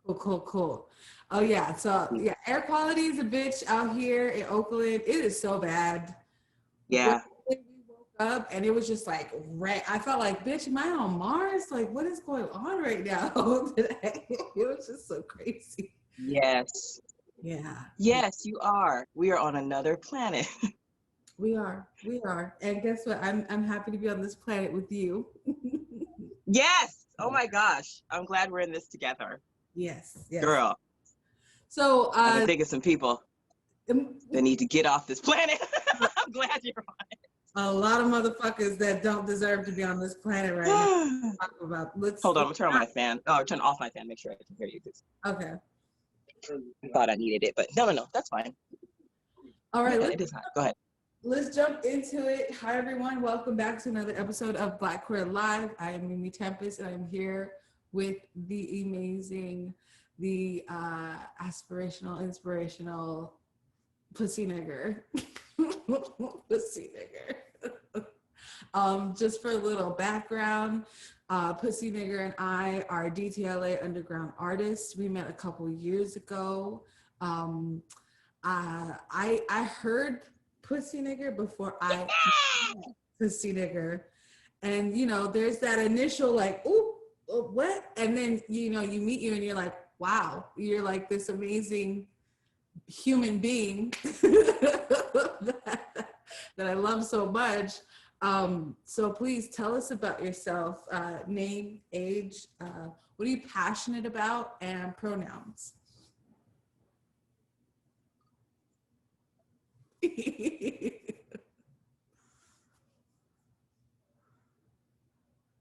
Cool, cool, cool. Oh yeah, so yeah, air quality is a bitch out here in Oakland. It is so bad. When Yeah. we woke up and it was just like I felt like, bitch, am I on Mars? Like, what is going on right now today? It was just so crazy. Yes. Yeah, yeah, Yes, you are. We are on another planet. we are, we are. And guess what? I'm happy to be on this planet with you. Yes. Oh my gosh. I'm glad we're in this together. Yes, yes. Girl, So, I've been thinking some people um, that need to get off this planet. I'm glad you're a lot of motherfuckers that don't deserve to be on this planet right now. on. Talk about let's Hold on, I'm gonna turn on my fan. Oh, turn off my fan, make sure I can hear you. 'Cause okay. I thought I needed it, but no, that's fine. All right, Yeah, it is hot. Go ahead. let's jump into it. Hi everyone, welcome back to another episode of Black.Queer.Alive. I am Mimi Tempestt and I'm here with the amazing, the aspirational, inspirational Puzzi Niggrr. Puzzi Niggrr. Just for a little background, Puzzi Niggrr and I are DTLA underground artists. We met a couple years ago. I heard Puzzi Niggrr before I met Puzzi Niggrr, and you know, there's that initial like, ooh, what? And then you know, you meet you and you're like, wow, you're like this amazing human being that I love so much. So please tell us about yourself, name, age, what are you passionate about, and pronouns.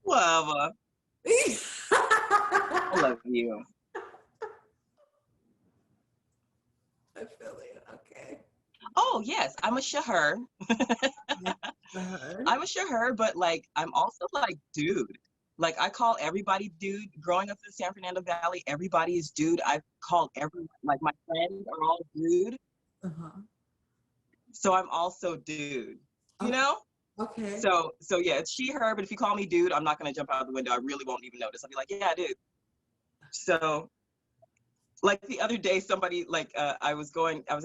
Whatever. I love you. I feel it. Okay. Oh yes, I'm a her. Uh-huh. I'm a her, but like I'm also like dude. Like I call everybody dude. Growing up in the San Fernando Valley, everybody is dude. I called everyone like my friends are all dude. Uh-huh. So I'm also dude. You Okay. know? Okay. So yeah, it's she, her, but if you call me dude, I'm not gonna jump out the window. I really won't even notice. I'll be like, yeah, dude. So like the other day, somebody like I was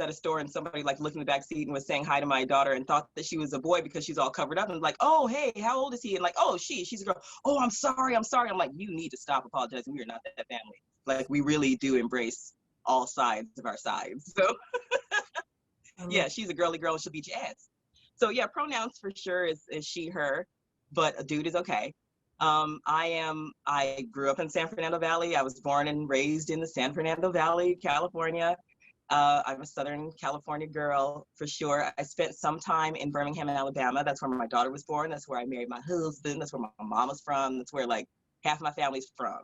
at a store and somebody like looked in the back seat and was saying hi to my daughter and thought that she was a boy because she's all covered up and like, oh hey, how old is he? And like, oh she's a girl. Oh, I'm sorry. I'm like, you need to stop apologizing. We are not that family. Like we really do embrace all sides of our sides. So I love yeah, she's a girly girl and she'll beat your ass. So yeah, pronouns for sure is she, her, but a dude is okay. I grew up in San Fernando Valley. I was born and raised in the San Fernando Valley, California. I'm a Southern California girl for sure. I spent some time in Birmingham, Alabama. That's where my daughter was born. That's where I married my husband. That's where my mom was from. That's where like half my family's from.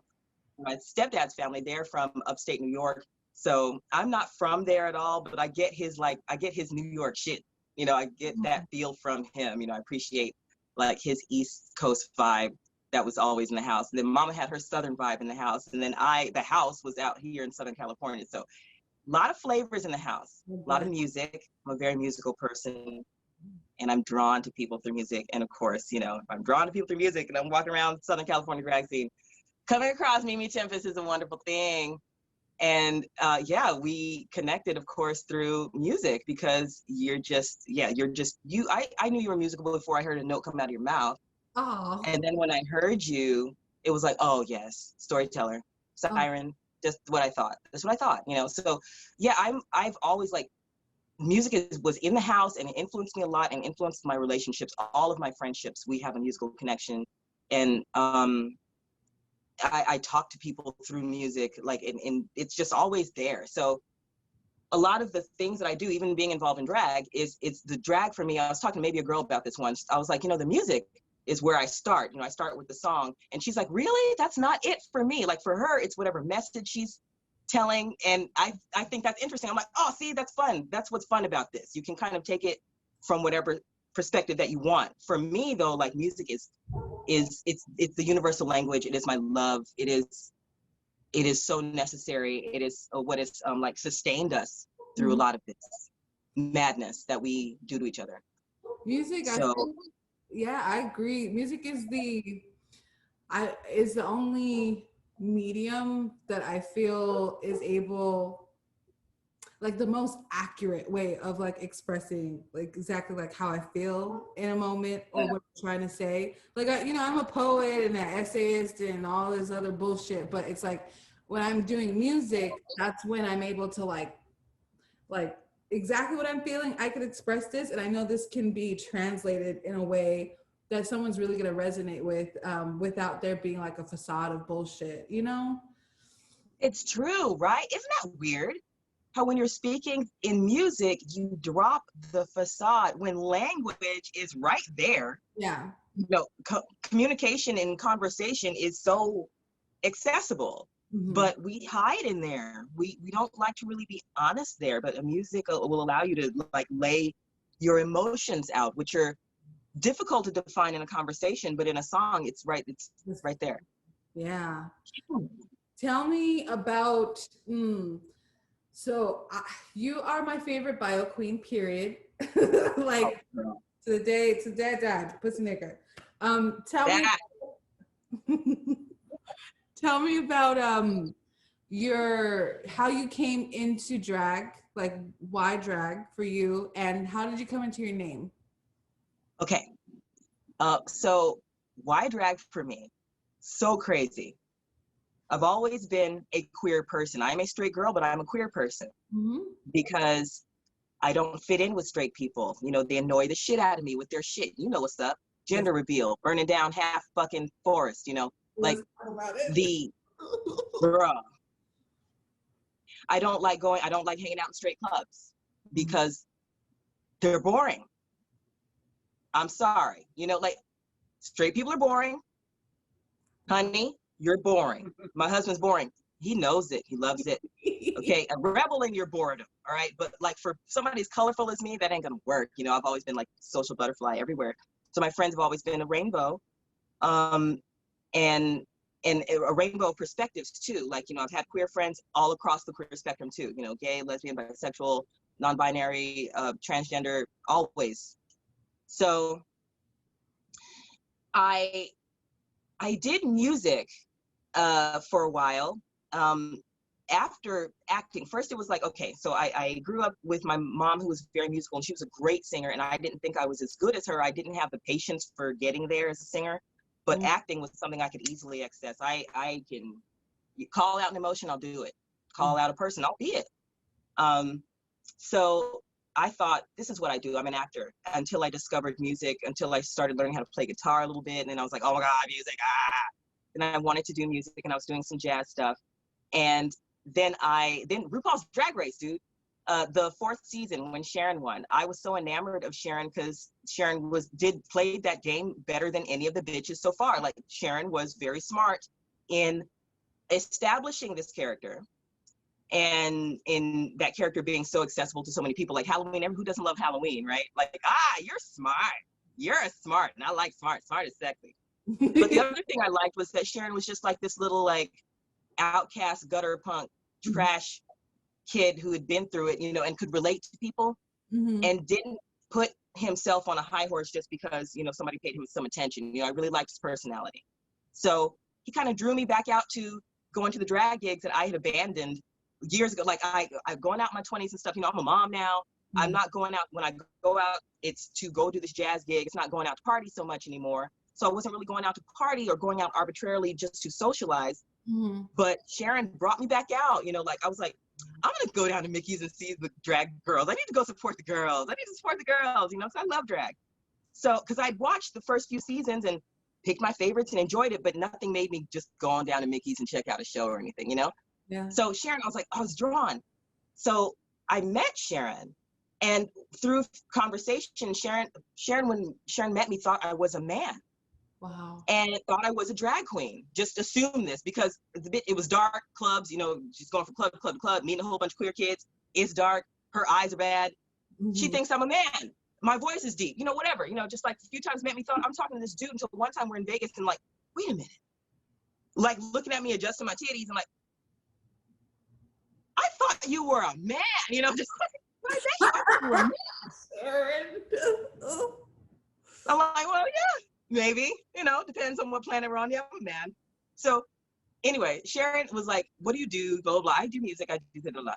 My stepdad's family, they're from upstate New York. So I'm not from there at all, but I get his New York shit. You know, I get that feel from him. You know, I appreciate like his East Coast vibe that was always in the house. And then mama had her Southern vibe in the house. And then the house was out here in Southern California. So a lot of flavors in the house, a lot of music. I'm a very musical person and I'm drawn to people through music. And of course, you know, if I'm drawn to people through music and I'm walking around Southern California drag scene, coming across Mimi Tempestt is a wonderful thing. And yeah, we connected, of course, through music because you're just you. I knew you were musical before I heard a note come out of your mouth. Oh, And then when I heard you, it was like, oh yes, storyteller, oh, siren, just what I thought. That's what I thought, you know. So yeah, I've always like music was in the house and it influenced me a lot and influenced my relationships. All of my friendships, we have a musical connection. And I talk to people through music, like, and it's just always there. So a lot of the things that I do, even being involved in drag, it's the drag for me. I was talking to maybe a girl about this once. I was like, you know, the music is where I start. You know, I start with the song. And she's like, really? That's not it for me. Like for her, it's whatever message she's telling. And I think that's interesting. I'm like, oh, see, that's fun. That's what's fun about this. You can kind of take it from whatever perspective that you want. For me though, like music is it's the universal language. It is my love. It is so necessary. It is what has like sustained us through a lot of this madness that we do to each other. music. I So think, yeah, I agree. Music is the only. medium that I feel is able, like the most accurate way of like expressing like exactly like how I feel in a moment or what I'm trying to say. Like I'm a poet and an essayist and all this other bullshit, but it's like when I'm doing music, that's when I'm able to like exactly what I'm feeling. I could express this, and I know this can be translated in a way that someone's really gonna resonate with, without there being like a facade of bullshit, you know? It's true, right? Isn't that weird? How when you're speaking in music, you drop the facade when language is right there. Yeah. Communication and conversation is so accessible, but we hide in there. We don't like to really be honest there, but a music will allow you to like lay your emotions out, which are difficult to define in a conversation, but in a song, it's right there. Yeah. Tell me about, so you are my favorite bio queen, period. Like to the day, to dad, Puzzi Niggrr. Tell me about how you came into drag, like why drag for you, and how did you come into your name? Okay. So why drag for me? So crazy. I've always been a queer person. I'm a straight girl, but I'm a queer person because I don't fit in with straight people. They annoy the shit out of me with their shit. You know what's up. Gender reveal, burning down half fucking forest, like the girl. I don't like hanging out in straight clubs because they're boring. I'm sorry. Like straight people are boring. Honey, you're boring. My husband's boring. He knows it. He loves it. Okay, a rebel in your boredom. All right, but like for somebody as colorful as me, that ain't gonna work. I've always been like social butterfly everywhere. So my friends have always been a rainbow, and a rainbow of perspectives too. Like I've had queer friends all across the queer spectrum too. Gay, lesbian, bisexual, non-binary, transgender, always. So I did music for a while. After acting, first it was like, okay, so I grew up with my mom who was very musical and she was a great singer, and I didn't think I was as good as her. I didn't have the patience for getting there as a singer, but acting was something I could easily access. I can call out an emotion, I'll do it. Call out a person, I'll be it. So I thought, this is what I do. I'm an actor, until I discovered music, until I started learning how to play guitar a little bit. And then I was like, oh my God, music, And I wanted to do music, and I was doing some jazz stuff. And then RuPaul's Drag Race, dude. The 4th season when Sharon won, I was so enamored of Sharon because Sharon played that game better than any of the bitches so far. Like Sharon was very smart in establishing this character, and in that character being so accessible to so many people. Like Halloween, who doesn't love Halloween, right? Like, you're smart, and I like smart is sexy. But the other thing I liked was that Sharon was just like this little like outcast, gutter punk, trash kid who had been through it, and could relate to people, and didn't put himself on a high horse just because, somebody paid him some attention. I really liked his personality. So he kind of drew me back out to going to the drag gigs that I had abandoned years ago. Like I'm going out in my 20s and stuff. I'm a mom now. I'm not going out. When I go out, it's to go do this jazz gig. It's not going out to party so much anymore. So I wasn't really going out to party or going out arbitrarily just to socialize. But Sharon brought me back out. Like I was like, I'm gonna go down to Mickey's and see the drag girls. I need to go support the girls. So I love drag. So because I'd watched the first few seasons and picked my favorites and enjoyed it, but nothing made me just go on down to Mickey's and check out a show or anything, Yeah. So Sharon, I was drawn. So I met Sharon, and through conversation, Sharon, when Sharon met me, thought I was a man. Wow. And thought I was a drag queen. Just assumed this because it was dark, clubs, she's going from club to club to club, meeting a whole bunch of queer kids. It's dark. Her eyes are bad. She thinks I'm a man. My voice is deep, whatever, just like a few times met me, thought I'm talking to this dude, until one time we're in Vegas and like, wait a minute. Like looking at me, adjusting my titties, and like, I thought you were a man, just like, I thought you were a man. I'm like, well, yeah. Maybe, depends on what planet we're on. Yeah, I'm a man. So Anyway, Sharon was like, what do you do? Blah, blah, blah. I do music. I do blah, blah, blah.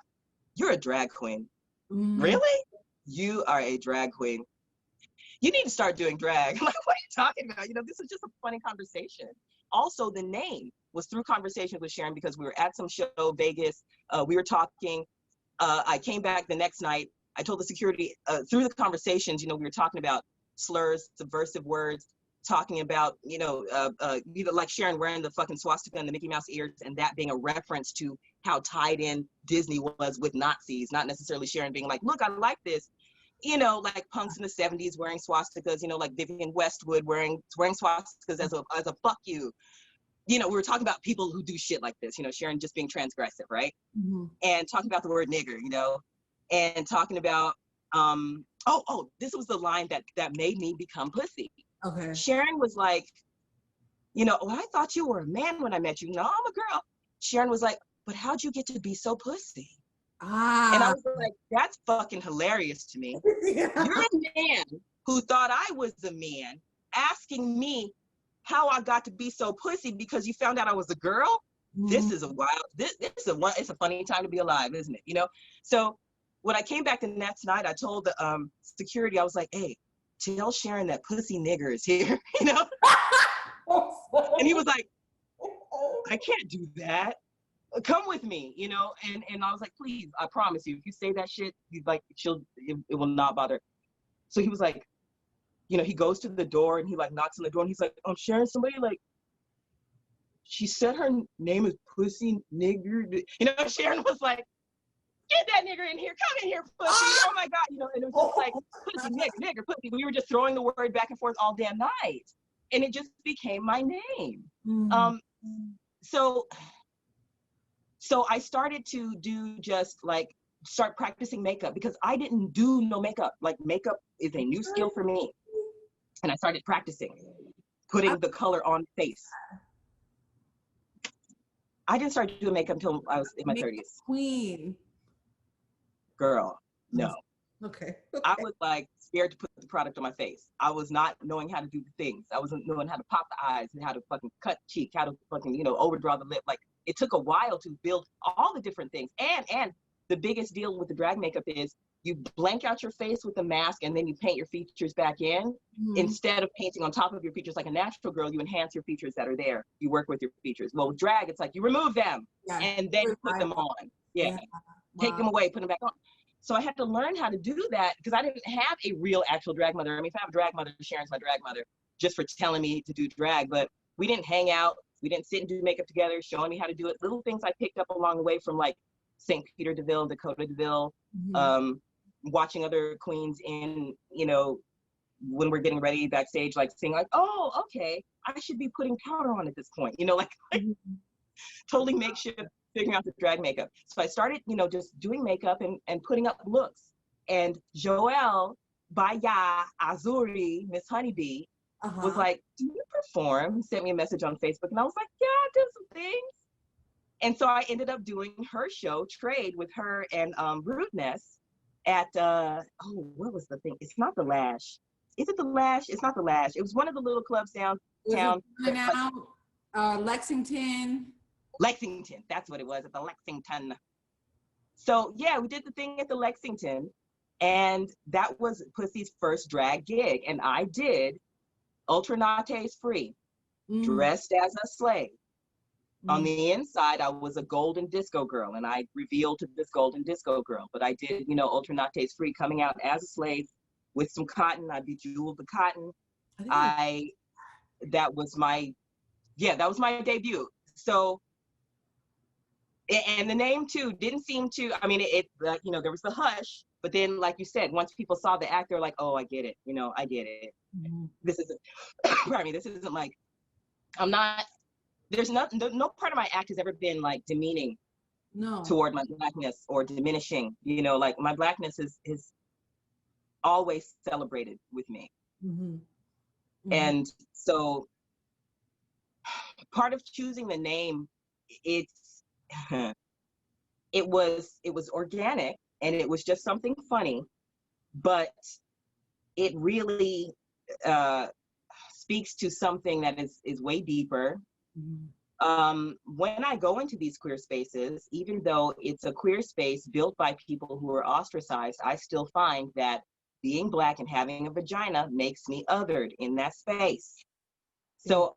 You're a drag queen. Really? You are a drag queen. You need to start doing drag. I'm like, what are you talking about? You know, this is just a funny conversation. Also, the name was through conversations with Sharon because we were at some show, Vegas. We were talking. I came back the next night. I told the security through the conversations, you know, we were talking about slurs, subversive words, talking about, like Sharon wearing the fucking swastika and the Mickey Mouse ears, and that being a reference to how tied in Disney was with Nazis, not necessarily Sharon being like, look, I like this. You know, like punks in the 70s wearing swastikas, you know, like Vivienne Westwood wearing swastikas as a fuck you. You know, we were talking about people who do shit like this, you know, Sharon just being transgressive, right? And talking about the word nigger, you know, and talking about, this was the line that made me become pussy. Okay. Sharon was like, you know, I thought you were a man when I met you. No, I'm a girl. Sharon was like, but how'd you get to be so pussy? And I was like, that's fucking hilarious to me. Yeah. You're a man who thought I was a man asking me how I got to be so pussy because you found out I was a girl. This is a wild, it's a funny time to be alive, isn't it? You know? So when I came back the next night, I told the security, I was like, hey, tell Sharon that pussy nigger is here, you know? And he was like, I can't do that. Come with me, you know? And I was like, please, I promise you, if you say that shit, he's like, it will not bother. So he was like, you know, he goes to the door and he like knocks on the door and he's like, Sharon, somebody like, she said her name is Pussy Nigger. You know, Sharon was like, get that nigger in here, come in here, pussy. Oh my God, you know, and it was just like, pussy, nigger, pussy. We were just throwing the word back and forth all damn night. And it just became my name. So I started to do just like, start practicing makeup because I didn't do no makeup. Like makeup is a new skill for me. And I started practicing, putting the color on face. I didn't start doing makeup until I was in my 30s. Queen. Girl, no. Okay. I was like scared to put the product on my face. I was not knowing how to do the things. I wasn't knowing how to pop the eyes and how to fucking cut cheek, how to fucking, you know, overdraw the lip. Like it took a while to build all the different things. And the biggest deal with the drag makeup is you blank out your face with the mask and then you paint your features back in. Instead of painting on top of your features like a natural girl, you enhance your features that are there. You work with your features. Well, with drag, it's like you remove them and then you put them on. Yeah. Take them away, put them back on. So I had to learn how to do that because I didn't have a real actual drag mother. I mean, if I have a drag mother, Sharon's my drag mother just for telling me to do drag, but we didn't hang out. We didn't sit and do makeup together, showing me how to do it. Little things I picked up along the way from like St. Peter DeVille, Dakota DeVille, watching other queens in, you know, when we're getting ready backstage, like seeing like, oh, okay, I should be putting powder on at this point, you know, like totally makeshift, figuring out the drag makeup. So I started, you know, just doing makeup and putting up looks. And Joelle Baya Azuri, Miss Honeybee, was like, do you perform? He sent me a message on Facebook and I was like, yeah, I do some things. And so I ended up doing her show, Trade, with her and Rudeness at, what was the thing? It's not the Lash. Is it the Lash? It's not the Lash. It was one of the little clubs downtown. Lexington. Lexington, that's what it was, at the Lexington. So yeah, we did the thing at the Lexington, and that was Pussy's first drag gig. And I did Ultra Nates Free, dressed as a slave. On the inside, I was a golden disco girl, and I revealed to this golden disco girl. But I did, you know, Ultra Nates Free, coming out as a slave with some cotton. I bejeweled the cotton. That was my debut. So, and the name too didn't seem to, I mean, you know, there was the hush, but then like you said, once people saw the act, they're like, oh, I get it. You know, I get it. This isn't, pardon me, this isn't like, I'm not, there's no part of my act has ever been like demeaning toward my Blackness or diminishing, you know, like my Blackness is always celebrated with me. And so part of choosing the name, it was organic and it was just something funny, but it really speaks to something that is way deeper. When I go into these queer spaces, even though it's a queer space built by people who are ostracized, I still find that being Black and having a vagina makes me othered in that space. So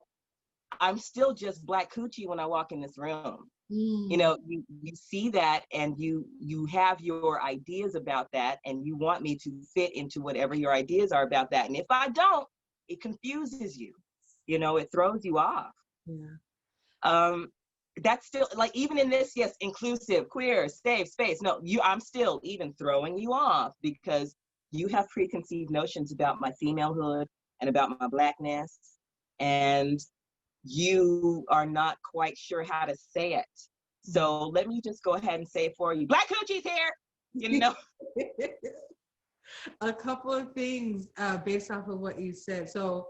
I'm still just Black coochie when I walk in this room. You know, you see that, and you have your ideas about that, and you want me to fit into whatever your ideas are about that. And if I don't, it confuses you. You know, it throws you off. Yeah. That's still, like, even in this, yes, inclusive, queer, safe space. No, I'm still even throwing you off because you have preconceived notions about my femalehood and about my Blackness, and you are not quite sure how to say it. So let me just go ahead and say it for you. Black coochie's here, you know. A couple of things based off of what you said. So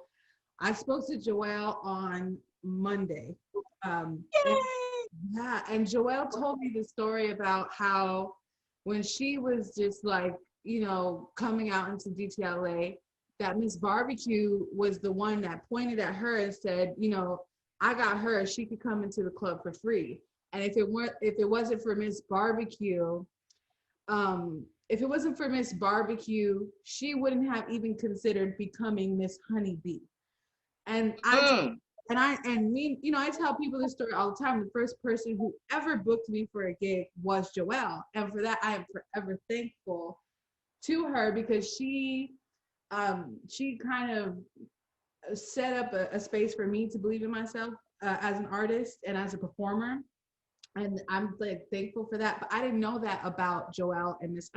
I spoke to Joelle on Monday. And, yeah, and Joelle told me the story about how when she was just like, you know, coming out into DTLA, that Miss Barbecue was the one that pointed at her and said, you know, I got her, she could come into the club for free. And if it wasn't for Miss Barbecue, she wouldn't have even considered becoming Miss Honeybee. And I tell people this story all the time. The first person who ever booked me for a gig was Joelle, and for that I am forever thankful to her, because she kind of set up a space for me to believe in myself as an artist and as a performer. And I'm like thankful for that. But I didn't know that about Joelle and Miss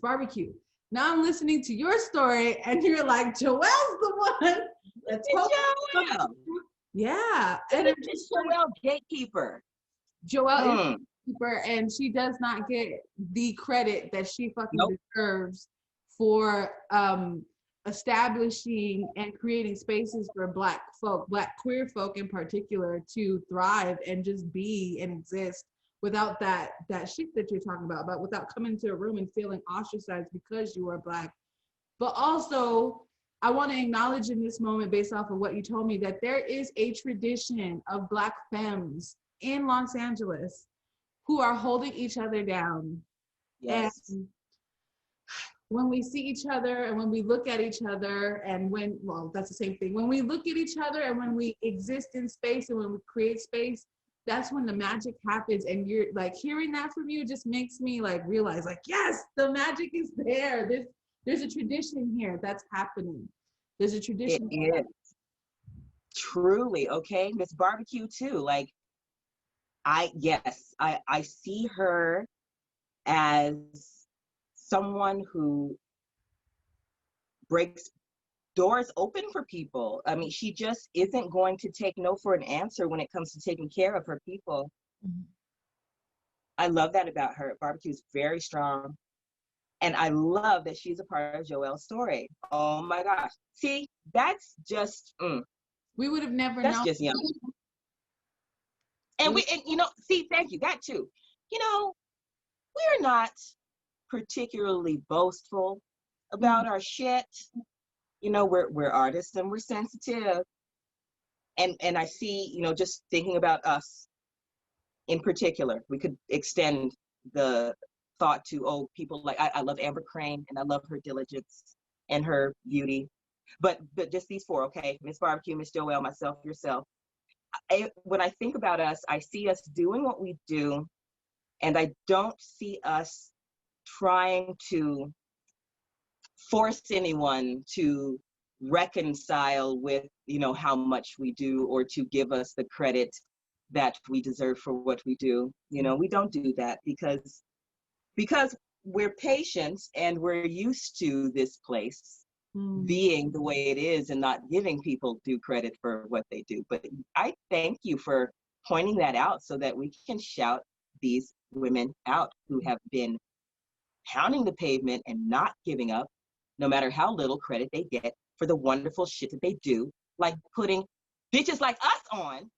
Barbecue. Now I'm listening to your story, and you're like, Joelle's the one that's Joelle. Yeah, and it's Joelle gatekeeper. Joelle is gatekeeper, and she does not get the credit that she fucking deserves for establishing and creating spaces for Black folk, Black queer folk in particular, to thrive and just be and exist without that shit that you're talking about, but without coming to a room and feeling ostracized because you are Black. But also, I want to acknowledge in this moment, based off of what you told me, that there is a tradition of Black femmes in Los Angeles who are holding each other down. Yes. And when we see each other and when we look at each other and that's the same thing. When we look at each other and when we exist in space and when we create space, that's when the magic happens. And you're like, hearing that from you just makes me like realize, like, yes, the magic is there. There's a tradition here that's happening. There's a tradition. It is. Truly, okay. Miss Barbecue too. Like, I see her as someone who breaks doors open for people. I mean, she just isn't going to take no for an answer when it comes to taking care of her people. I love that about her. Barbecue's very strong. And I love that she's a part of Joelle's story. Oh my gosh. See, that's just, we would have never known. That's just young. And see, thank you, that too. You know, we're not particularly boastful about our shit. You know, we're artists and we're sensitive. And I see, you know, just thinking about us in particular, we could extend the thought to, people like, I love Amber Crane, and I love her diligence and her beauty. But just these four, okay? Miss Barbecue, Miss Joelle, myself, yourself. When I think about us, I see us doing what we do, and I don't see us trying to force anyone to reconcile with, you know, how much we do, or to give us the credit that we deserve for what we do. You know, we don't do that because we're patient and we're used to this place being the way it is and not giving people due credit for what they do. But I thank you for pointing that out so that we can shout these women out who have been pounding the pavement and not giving up, no matter how little credit they get for the wonderful shit that they do, like putting bitches like us on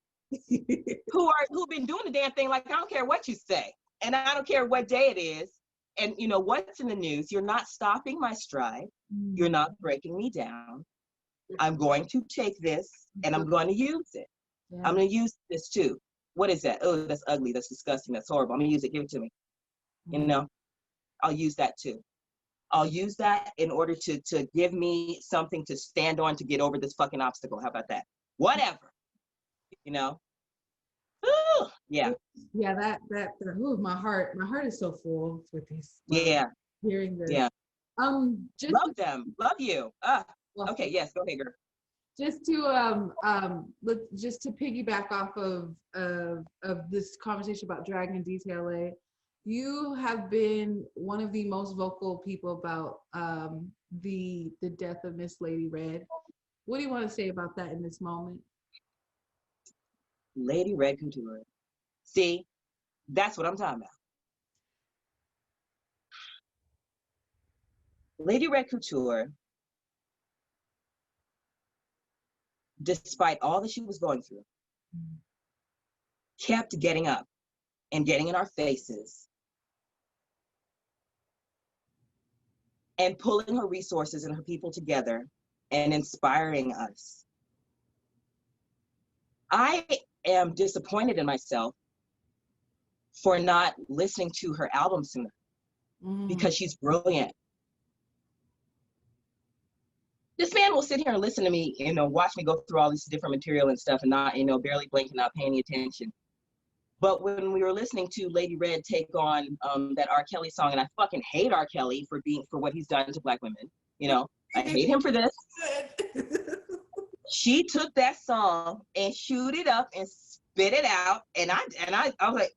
who've been doing the damn thing. Like, I don't care what you say, and I don't care what day it is, and you know what's in the news. You're not stopping my stride. You're not breaking me down. I'm going to take this and I'm going to use it. Yeah. I'm going to use this too. What is that? Oh, that's ugly. That's disgusting. That's horrible. I'm going to use it. Give it to me. You know, I'll use that too. I'll use that in order to give me something to stand on to get over this fucking obstacle. How about that? Whatever, you know? Ooh, yeah. Yeah, that ooh, my heart is so full with these. Yeah. Hearing this. Yeah. Just love them. Love you. well, Okay, yes, go ahead, girl. Just to piggyback off of this conversation about drag and DTLA, you have been one of the most vocal people about the death of Miss Lady Red. What do you want to say about that in this moment? Lady Red Couture. See, that's what I'm talking about. Lady Red Couture, despite all that she was going through, kept getting up and getting in our faces and pulling her resources and her people together and inspiring us. I am disappointed in myself for not listening to her album sooner, because she's brilliant. This man will sit here and listen to me, you know, watch me go through all this different material and stuff and not, you know, barely blinking, not paying any attention. But when we were listening to Lady Red take on that R. Kelly song, and I fucking hate R. Kelly for what he's done to Black women, you know, I hate him for this. She took that song and chewed it up and spit it out, and I was like,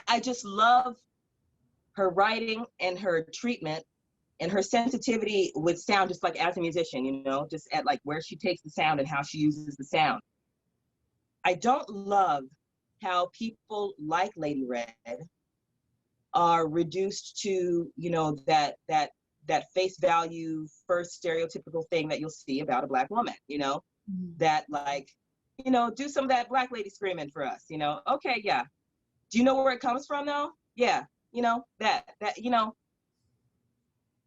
I just love her writing and her treatment and her sensitivity with sound, just like as a musician, you know, just at like where she takes the sound and how she uses the sound. I don't love how people like Lady Red are reduced to, you know, that face value first stereotypical thing that you'll see about a Black woman, you know, that like, you know, do some of that Black lady screaming for us, you know. Okay, yeah. Do you know where it comes from though? Yeah, you know, that you know,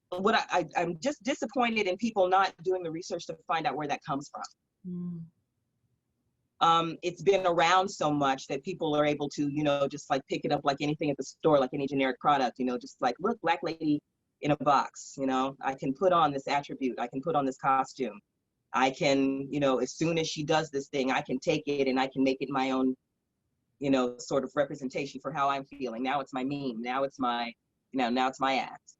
what I'm just disappointed in people not doing the research to find out where that comes from. It's been around so much that people are able to, you know, just like pick it up like anything at the store, like any generic product, you know, just like, look, Black lady in a box, you know, I can put on this attribute, I can put on this costume, I can, you know, as soon as she does this thing, I can take it and I can make it my own, you know, sort of representation for how I'm feeling. Now it's my meme, now it's my, you know, now it's my act.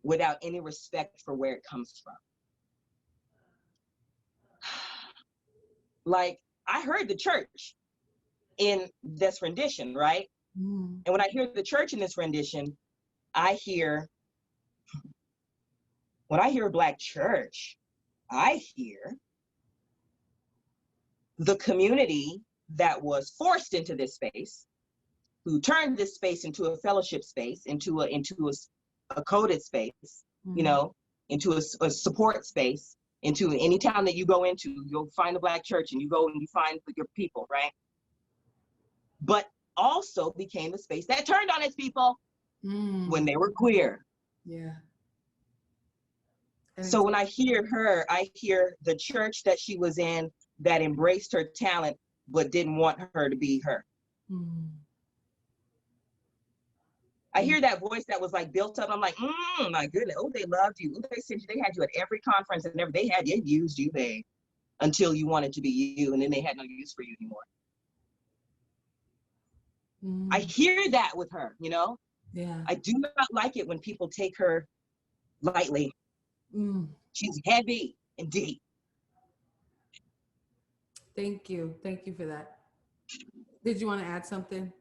Without any respect for where it comes from. Like, I heard the church in this rendition, right? And when I hear the church in this rendition, when I hear Black church, I hear the community that was forced into this space, who turned this space into a fellowship space, into a coded space, you know, into a support space, into any town that you go into, you'll find a Black church and you go and you find your people, right? But also became the space that turned on its people when they were queer. Yeah. So when I hear her, I hear the church that she was in that embraced her talent, but didn't want her to be her. I hear that voice that was like built up. I'm like, my goodness. Oh, they loved you. Oh, they sent you. They had you at every conference and they used you, babe, until you wanted to be you. And then they had no use for you anymore. I hear that with her, you know? Yeah. I do not like it when people take her lightly. She's heavy and deep. Thank you. Thank you for that. Did you want to add something?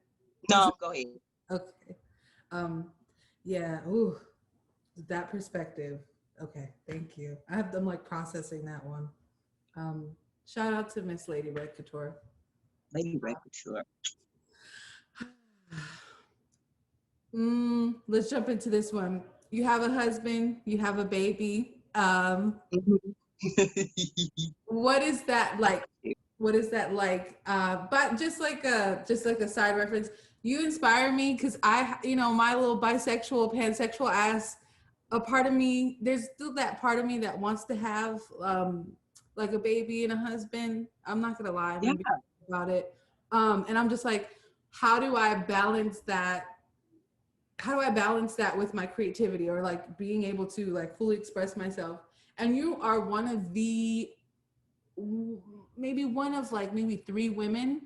No, go ahead. Okay. Yeah. Ooh, that perspective. Okay. Thank you. I'm like processing that one. Shout out to Miss Lady Red Couture. Lady Red Couture. Let's jump into this one. You have a husband, you have a baby. What is that like? What is that like? But just like a side reference, you inspire me because I, you know, my little bisexual, pansexual ass, a part of me, there's still that part of me that wants to have like a baby and a husband. I'm not gonna lie, Yeah. about it. And I'm just like, how do I balance that? How do I balance that with my creativity, or like being able to like fully express myself? And you are one of the, maybe one of like maybe 3 women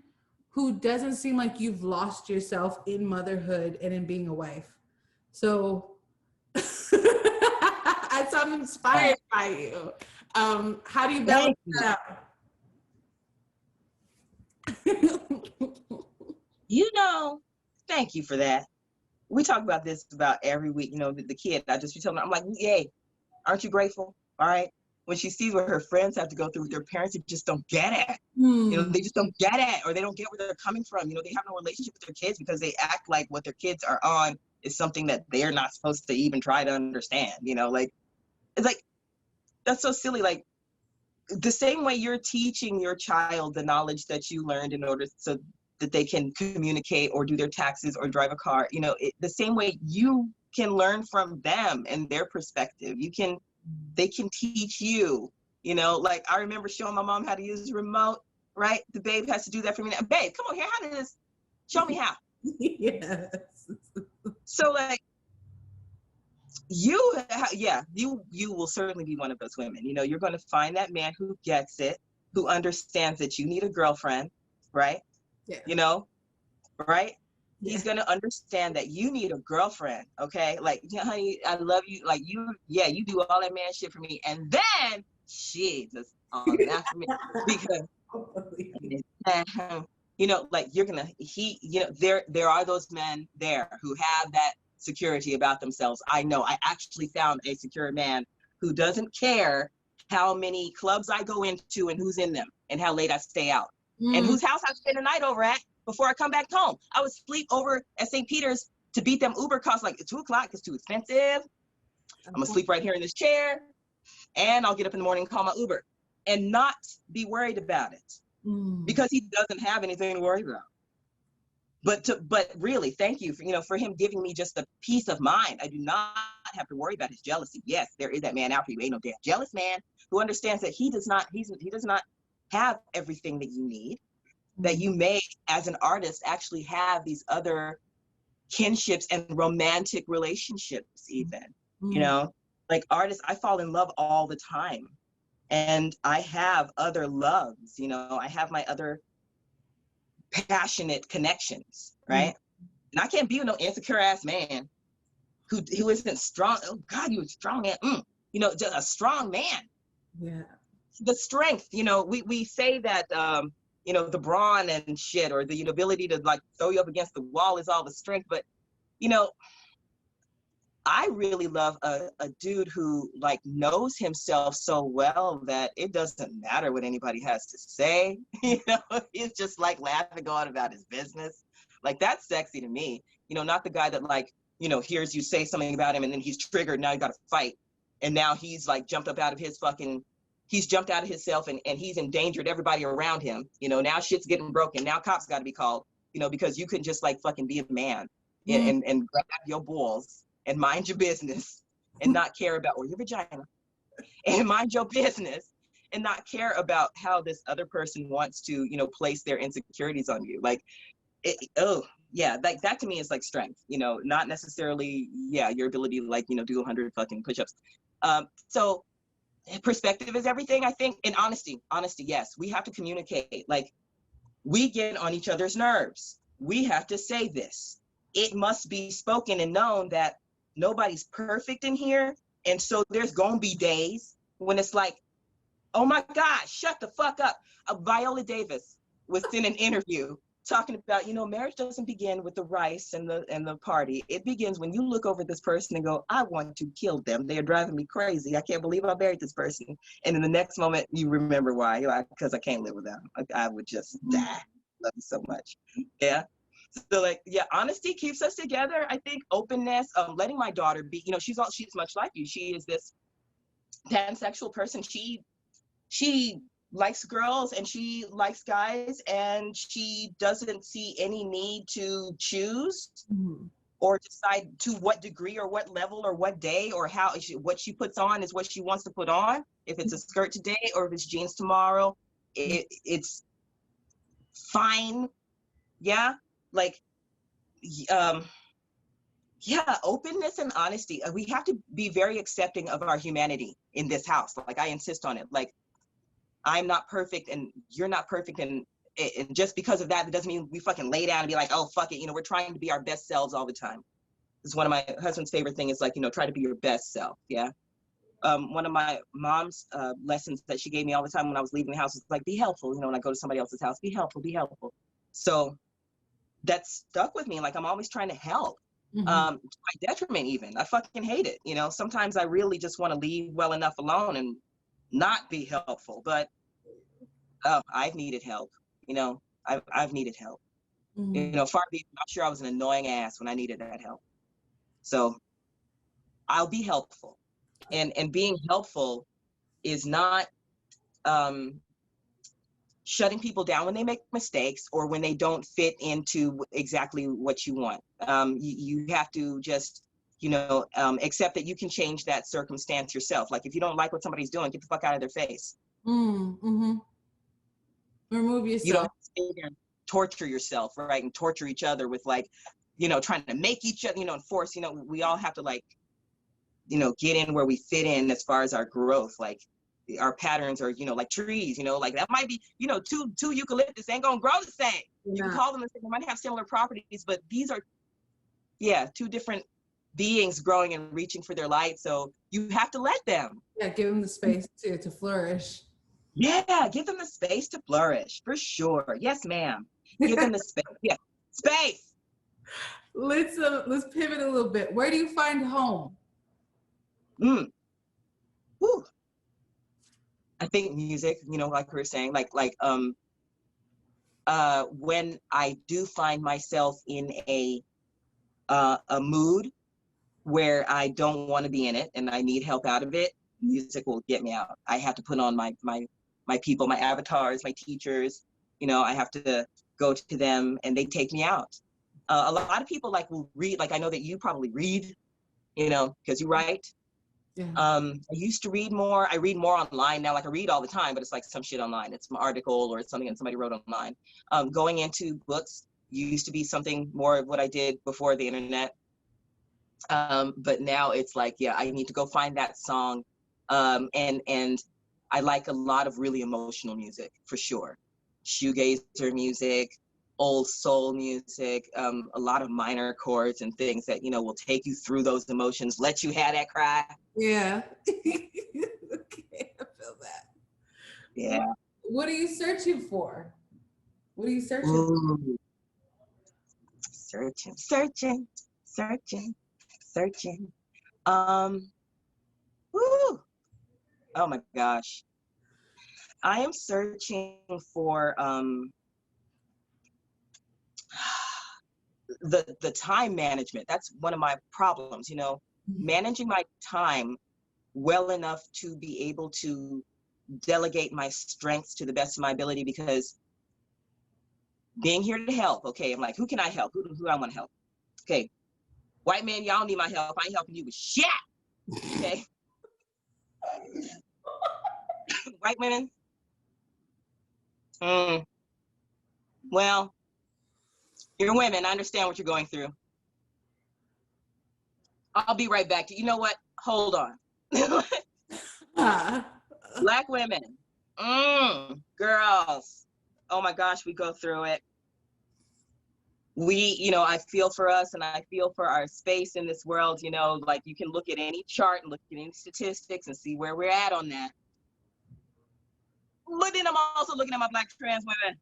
who doesn't seem like you've lost yourself in motherhood and in being a wife. So I'm inspired by you. How do you balance Thank you. that out? You know, thank you for that. We talk about this about every week. You know, the kid, I just be telling her, I'm like, yay, aren't you grateful? All right. When she sees what her friends have to go through with their parents, they just don't get it. You know, they just don't get it, or they don't get where they're coming from. You know, they have no relationship with their kids because they act like what their kids are on is something that they're not supposed to even try to understand. You know, like, it's like, that's so silly. Like, the same way you're teaching your child the knowledge that you learned in order so that they can communicate or do their taxes or drive a car, you know, the same way you can learn from them and their perspective. They can teach you, you know, like I remember showing my mom how to use the remote, right? The babe has to do that for me now. Babe, come on here, how to do this? Show me how. Yes. So like, you will certainly be one of those women. You know, you're going to find that man who gets it, who understands that you need a girlfriend, right? Yeah. You know, right? Yeah. He's going to understand that you need a girlfriend, okay? Like, yeah, honey, I love you. Like, you do all that man shit for me. And then, Jesus, all that for me. Because, you know, like, you know, there are those men there who have that security about themselves. I know. I actually found a secure man who doesn't care how many clubs I go into and who's in them and how late I stay out and whose house I spend the night over at before I come back home. I would sleep over at St. Peter's to beat them Uber costs like 2 o'clock. It's too expensive. I'm gonna sleep right here in this chair, and I'll get up in the morning and call my Uber and not be worried about it because he doesn't have anything to worry about. But really, thank you for him giving me just the peace of mind. I do not have to worry about his jealousy. Yes, there is that man out for you. Ain't no damn jealous man who understands that he does not have everything that you need. That you may, as an artist, actually have these other kinships and romantic relationships even. You know, like artists, I fall in love all the time. And I have other loves, you know, I have my other passionate connections, right? And I can't be with no insecure ass man who isn't strong. Oh God, you a strong man. You know, just a strong man. Yeah. The strength, you know, we say that you know, the brawn and shit, or the ability to like throw you up against the wall is all the strength. But, you know, I really love a dude who like knows himself so well that it doesn't matter what anybody has to say. You know, he's just like laughing, going about his business. Like, that's sexy to me. You know, not the guy that like, you know, hears you say something about him and then he's triggered. Now you got to fight. And now he's like jumped out of himself and he's endangered everybody around him. You know, now shit's getting broken. Now cops got to be called, you know, because you couldn't just like fucking be a man and grab your balls and mind your business and not care about, or your vagina, and mind your business and not care about how this other person wants to, you know, place their insecurities on you. Like, like that to me is like strength, you know, not necessarily, your ability to like, you know, do 100 fucking push-ups. So perspective is everything, I think. And honesty, yes, we have to communicate. Like, we get on each other's nerves. We have to say this. It must be spoken and known that nobody's perfect in here. And so there's gonna be days when it's like, oh my God, shut the fuck up. Viola Davis was in an interview talking about, you know, marriage doesn't begin with the rice and the party. It begins when you look over this person and go, I want to kill them. They are driving me crazy. I can't believe I married this person. And in the next moment, you remember why. You're like, because I can't live with them. I would just die. Love you so much. Yeah. So like, honesty keeps us together. I think openness, letting my daughter be, you know, she's much like you. She is this pansexual person. She likes girls and she likes guys, and she doesn't see any need to choose or decide to what degree or what level or what day or how what she puts on is what she wants to put on. If it's a skirt today or if it's jeans tomorrow, it's fine. Yeah. Like, yeah, openness and honesty. We have to be very accepting of our humanity in this house. Like, I insist on it. Like, I'm not perfect and you're not perfect. And just because of that, it doesn't mean we fucking lay down and be like, oh, fuck it. You know, we're trying to be our best selves all the time. It's one of my husband's favorite things is like, you know, try to be your best self. Yeah. One of my mom's lessons that she gave me all the time when I was leaving the house was like, be helpful. You know, when I go to somebody else's house, be helpful, be helpful. So that stuck with me. Like, I'm always trying to help. To my detriment even. I fucking hate it. You know, sometimes I really just want to leave well enough alone and not be helpful. But I've needed help. You know, I've needed help. You know, far be it, I'm sure I was an annoying ass when I needed that help. So I'll be helpful. And being helpful is not shutting people down when they make mistakes or when they don't fit into exactly what you want. You have to just, you know, accept that you can change that circumstance yourself. Like, if you don't like what somebody's doing, get the fuck out of their face. Remove yourself. You don't have to stay there and torture yourself, right? And torture each other with, like, you know, trying to make each other, you know, and force, you know, we all have to, like, you know, get in where we fit in as far as our growth. Like, our patterns are, you know, like trees, you know, like that might be, you know, two eucalyptus ain't gonna grow the same. Yeah. You can call them the same, they might have similar properties, but these are, yeah, two different beings growing and reaching for their light. So you have to let them. Yeah, give them the space to flourish. Yeah, give them the space to flourish, for sure. Yes, ma'am. Give them the space. Yeah, space. Let's pivot a little bit. Where do you find home? Whew. I think music, you know, like we were saying, when I do find myself in a mood where I don't want to be in it and I need help out of it, music will get me out. I have to put on my people, my avatars, my teachers, you know, I have to go to them and they take me out. A lot of people like will read, like I know that you probably read, you know, because you write. Yeah. I used to read more. I read more online now. Like, I read all the time, but it's like some shit online. It's an article or it's something that somebody wrote online. Going into books used to be something more of what I did before the internet. But now it's like, yeah, I need to go find that song. And I like a lot of really emotional music, for sure. Shoegazer music, old soul music, a lot of minor chords and things that, you know, will take you through those emotions, let you have that cry. Yeah. Okay, I feel that. Yeah. What are you searching for? What are you searching for? Searching. Woo. Oh my gosh. I am searching for the time management. That's one of my problems, you know, managing my time well enough to be able to delegate my strengths to the best of my ability, because being here to help, okay, I'm like, who can I help? Who do I want to help? Okay, white man, y'all need my help. I ain't helping you with shit. Okay. White women, well, you're women. I understand what you're going through. I'll be right back to you. You know what? Hold on. Black women, girls. Oh my gosh, we go through it. We, you know, I feel for us and I feel for our space in this world, you know, like you can look at any chart and look at any statistics and see where we're at on that. But then I'm also looking at my Black trans women,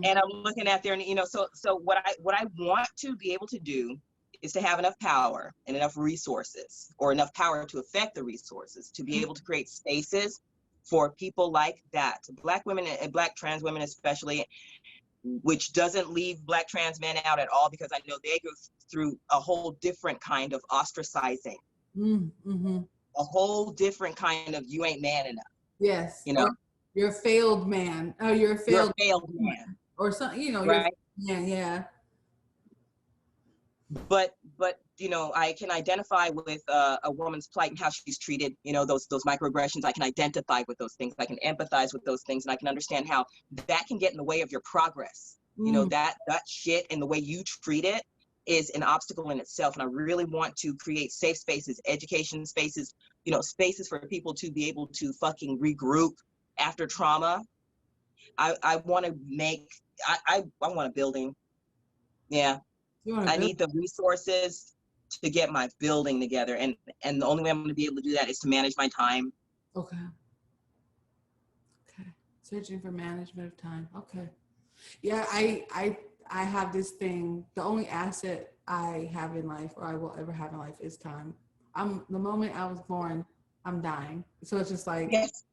and I'm looking at their, you know, so what I want to be able to do is to have enough power and enough resources, or enough power to affect the resources, to be able to create spaces for people like that, Black women and Black trans women especially, which doesn't leave Black trans men out at all, because I know they go through a whole different kind of ostracizing, a whole different kind of, you ain't man enough. Yes. You know, you're a failed man. Oh, you're a failed man. Or something, you know, right? Yeah. but you know, I can identify with a woman's plight and how she's treated, you know, those microaggressions. I can identify with those things. I can empathize with those things, and I can understand how that can get in the way of your progress. You know, that shit and the way you treat it is an obstacle in itself. And I really want to create safe spaces, education spaces, you know, spaces for people to be able to fucking regroup after trauma. I want to make, I want a building. Yeah. I need the resources to get my building together. And the only way I'm going to be able to do that is to manage my time. Okay. Okay. Searching for management of time. Okay. Yeah, I have this thing. The only asset I have in life, or I will ever have in life, is time. The moment I was born, I'm dying. So it's just like, yes.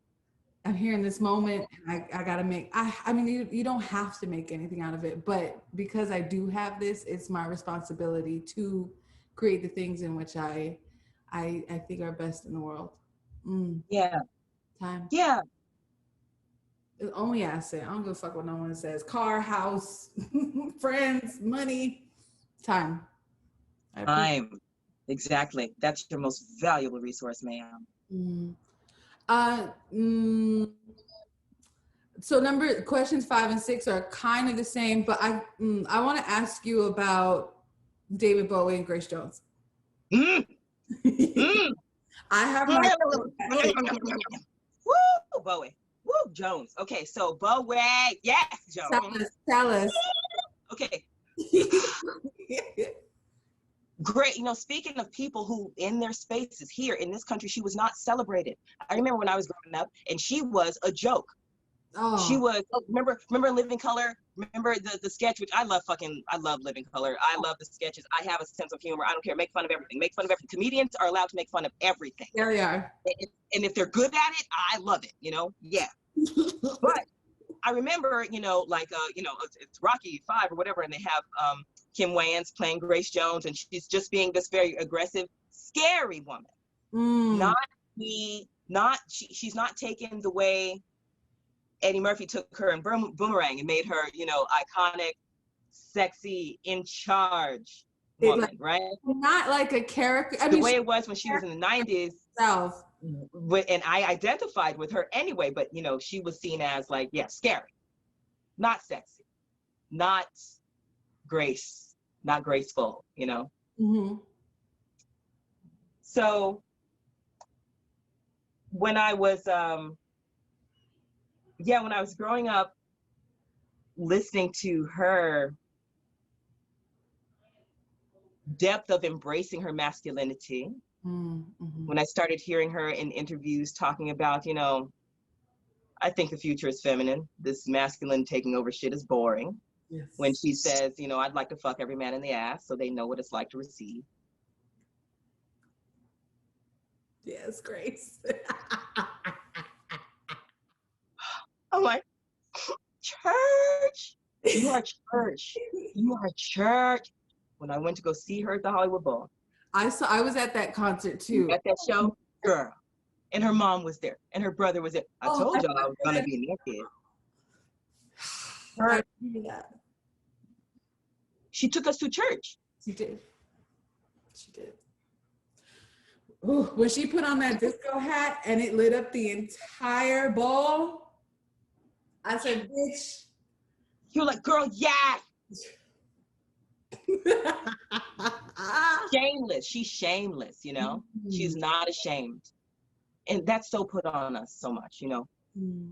I'm here in this moment, and I gotta make. I mean, you don't have to make anything out of it, but because I do have this, it's my responsibility to create the things in which I think are best in the world. Yeah. Time. Yeah. The only asset. I don't give a fuck what no one says. Car, house, friends, money, time. Time. Exactly. That's your most valuable resource, ma'am. So questions 5 and 6 are kind of the same, but I want to ask you about David Bowie and Grace Jones. I have my woo, Bowie. Woo, Jones. Okay, so Bowie, yes, Jones. Tell us. Okay. Great. You know, speaking of people who in their spaces here in this country, she was not celebrated. I remember when I was growing up, and she was a joke. Oh. She was, remember Living Color? Remember the sketch, which I love Living Color. I love the sketches. I have a sense of humor. I don't care. Make fun of everything. Make fun of everything. Comedians are allowed to make fun of everything. Yeah, they are. And if they're good at it, I love it, you know? Yeah. But I remember, you know, like, you know, it's Rocky 5 or whatever, and they have Kim Wayans playing Grace Jones, and she's just being this very aggressive, scary woman. She's not taken the way Eddie Murphy took her in Boomerang and made her, you know, iconic, sexy, in charge woman, like, right? Not like a character. I mean, the way it was when she was in the 90s. And I identified with her anyway, but, you know, she was seen as like, yeah, scary, not sexy, not not graceful, you know? So when I was, when I was growing up, listening to her depth of embracing her masculinity, when I started hearing her in interviews talking about, you know, I think the future is feminine. This masculine taking over shit is boring. Yes. When she says, you know, I'd like to fuck every man in the ass so they know what it's like to receive. Yes, Grace. I'm like, church? You are church. You are church. When I went to go see her at the Hollywood Bowl. I was at that concert too. At that show, girl. And her mom was there. And her brother was there. I told y'all I was going to be naked. Her, she took us to church. She did. She did. Ooh, when she put on that disco hat and it lit up the entire bowl, I said, bitch. You were like, girl, yeah. Shameless. She's shameless, you know? She's not ashamed. And that's so put on us so much, you know?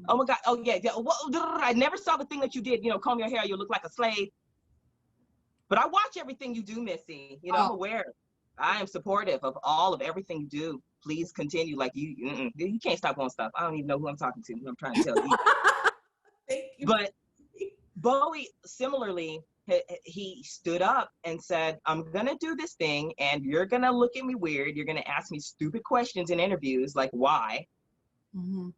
Oh my God. Oh yeah. Well, I never saw the thing that you did, you know, comb your hair, you look like a slave. But I watch everything you do, Missy. You know, I'm aware. I am supportive of everything you do. Please continue. Like you can't stop on stuff. I don't even know who I'm talking to. I'm trying to tell you. Thank you. But Bowie, similarly, he stood up and said, I'm going to do this thing and you're going to look at me weird. You're going to ask me stupid questions in interviews like, why? And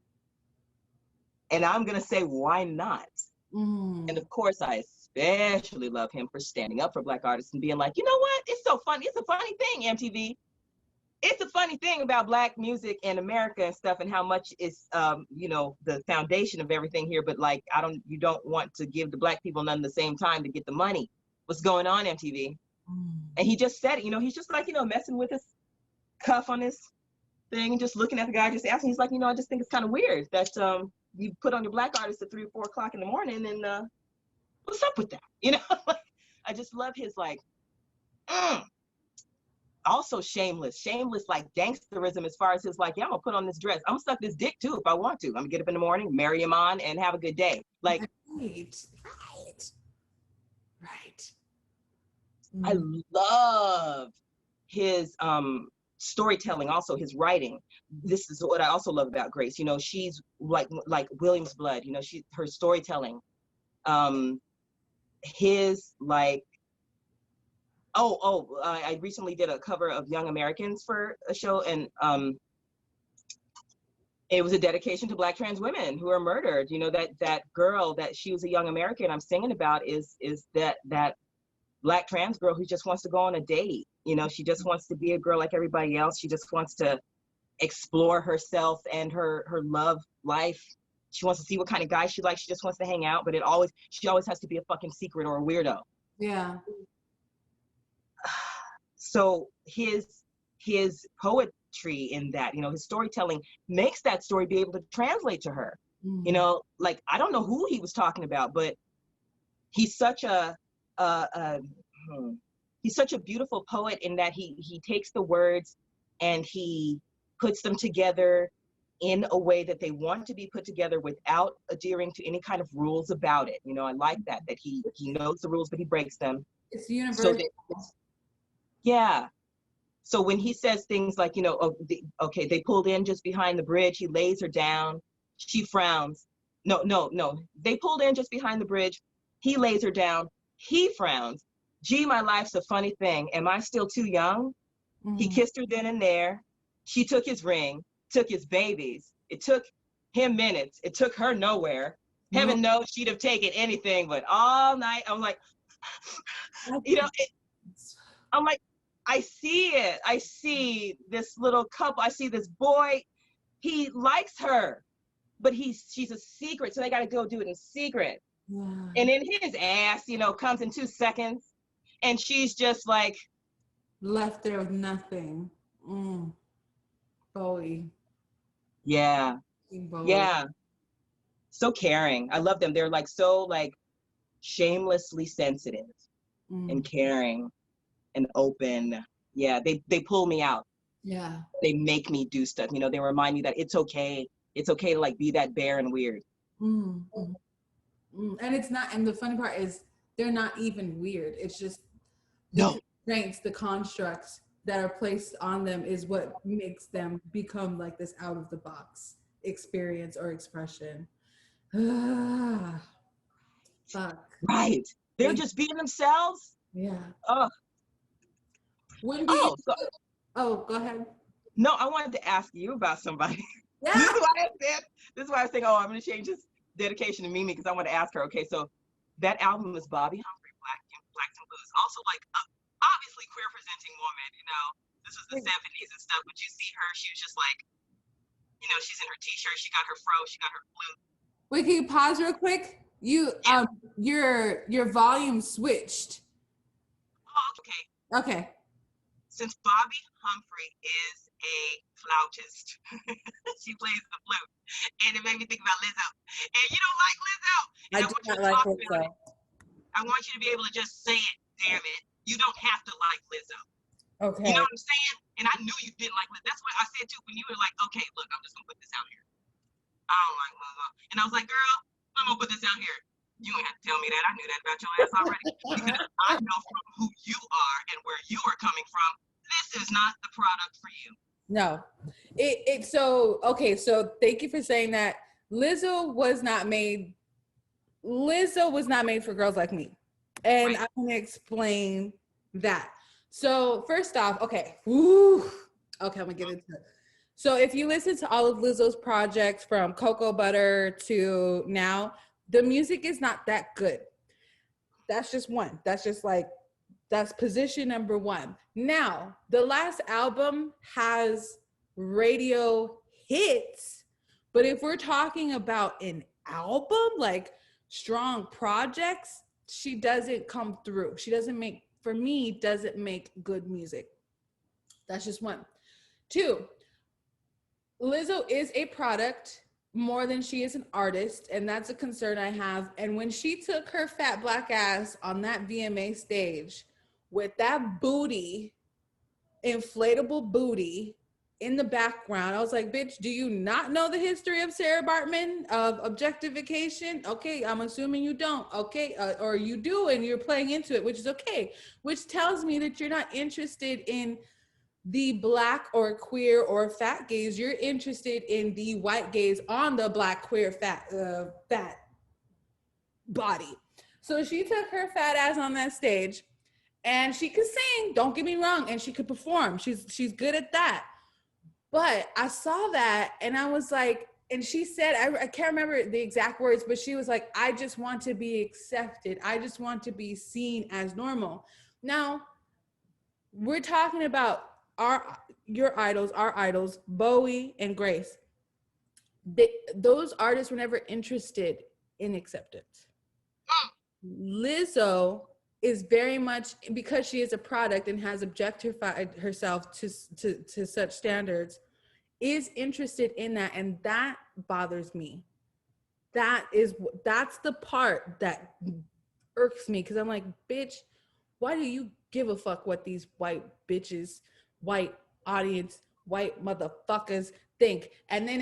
I'm going to say, why not? And of course, I especially love him for standing up for Black artists and being like, you know what? It's so funny. It's a funny thing, MTV. It's a funny thing about Black music in America and stuff, and how much is, you know, the foundation of everything here. But like, you don't want to give the Black people none at the same time to get the money. What's going on, MTV? And he just said it, you know, he's just like, you know, messing with his cuff on his thing and just looking at the guy, just asking. He's like, you know, I just think it's kind of weird that you put on your black artist at 3 or 4 o'clock in the morning, and what's up with that? You know, like, I just love his like, also shameless like gangsterism as far as his like, yeah, I'm gonna put on this dress. I'm gonna suck this dick too if I want to. I'm gonna get up in the morning, marry him on, and have a good day. Like, right. I love his storytelling, also his writing. This is what I also love about Grace. You know, she's like William's Blood. You know, her storytelling. His like, I recently did a cover of Young Americans for a show, and it was a dedication to Black trans women who are murdered. You know, that girl that she was a young American I'm singing about is that Black trans girl who just wants to go on a date. You know, she just wants to be a girl like everybody else. She just wants to explore herself and her love life. She wants to see what kind of guy she likes. She just wants to hang out, but she always has to be a fucking secret or a weirdo. Yeah. So his poetry in that, you know, his storytelling makes that story be able to translate to her. You know, like, I don't know who he was talking about, but he's such a beautiful poet in that he takes the words and he puts them together in a way that they want to be put together without adhering to any kind of rules about it. You know, I like that he knows the rules, but he breaks them. It's universal. Yeah. So when he says things like, you know, okay, they pulled in just behind the bridge, he lays her down, she frowns. No. They pulled in just behind the bridge, he lays her down, he frowns. Gee, my life's a funny thing. Am I still too young? He kissed her then and there. She took his ring, took his babies. It took him minutes. It took her nowhere. Heaven knows she'd have taken anything, but all night, I'm like, you know, I'm like, I see it. I see this little couple. I see this boy. He likes her, but she's a secret, so they got to go do it in secret. Yeah. And then his ass, you know, comes in 2 seconds, and she's just like left there with nothing. Bowie. Yeah. Bowie. Yeah. So caring. I love them. They're like so like shamelessly sensitive and caring and open. Yeah, they pull me out. Yeah. They make me do stuff. You know, they remind me that it's okay. It's okay to like be that bare and weird. And it's not, and the funny part is they're not even weird. It's just the constraints, the constructs that are placed on them is what makes them become like this out of the box experience or expression. Fuck. Right. They're just being themselves. Yeah. Oh. Go ahead. No, I wanted to ask you about somebody. Yeah. This is why I was saying, I'm going to change this dedication to Mimi because I want to ask her. Okay, so that album is Bobby Humphrey, Blacks and Blues. Also, like, obviously queer presenting woman. You know, this was the 70s and stuff. But you see her, she was just like, you know, she's in her t-shirt, she got her fro, she got her flute. Wait, can you pause real quick? Your volume switched. Oh, okay. Okay. Since Bobby Humphrey is a flautist, she plays the flute, and it made me think about Lizzo. And you don't like Lizzo. I do not like Lizzo. I want you to be able to just say it. Damn it, you don't have to like Lizzo. Okay. You know what I'm saying? And I knew you didn't like Lizzo. That's what I said too when you were like, okay, look, I'm just gonna put this out here. I don't like Lizzo. And I was like, girl, I'm gonna put this out here. You ain't have to tell me that. I knew that about your ass already. Because I know from who you are and where you are coming from, this is not the product for you. No. So thank you for saying that. Lizzo was not made for girls like me. And right. I'm gonna explain that. So first off, okay, I'm gonna get into it. So if you listen to all of Lizzo's projects from Cocoa Butter to now, the music is not that good. That's just one. That's position number one. Now, the last album has radio hits, but if we're talking about an album, like strong projects, she doesn't come through. She doesn't make for me, doesn't make good music. That's just one. Two, Lizzo is a product more than she is an artist, and that's a concern I have. And when she took her fat black ass on that VMA stage with that booty, inflatable booty in the background, I was like, bitch, do you not know the history of Sarah Bartman, of objectification? Okay, I'm assuming you don't. Okay, or you do and you're playing into it, which is okay, which tells me that you're not interested in the black or queer or fat gaze. You're interested in the white gaze on the black queer fat body. So she took her fat ass on that stage, and she could sing, don't get me wrong, and she could perform. She's good at that. But I saw that and I was like, and she said, I can't remember the exact words, but she was like, I just want to be accepted. I just want to be seen as normal. Now, we're talking about our idols, Bowie and Grace. Those artists were never interested in acceptance. Lizzo is very much, because she is a product and has objectified herself to such standards, is interested in that, and that bothers me. That's the part that irks me, because I'm like, bitch, why do you give a fuck what these white bitches, white audience, white motherfuckers think? And then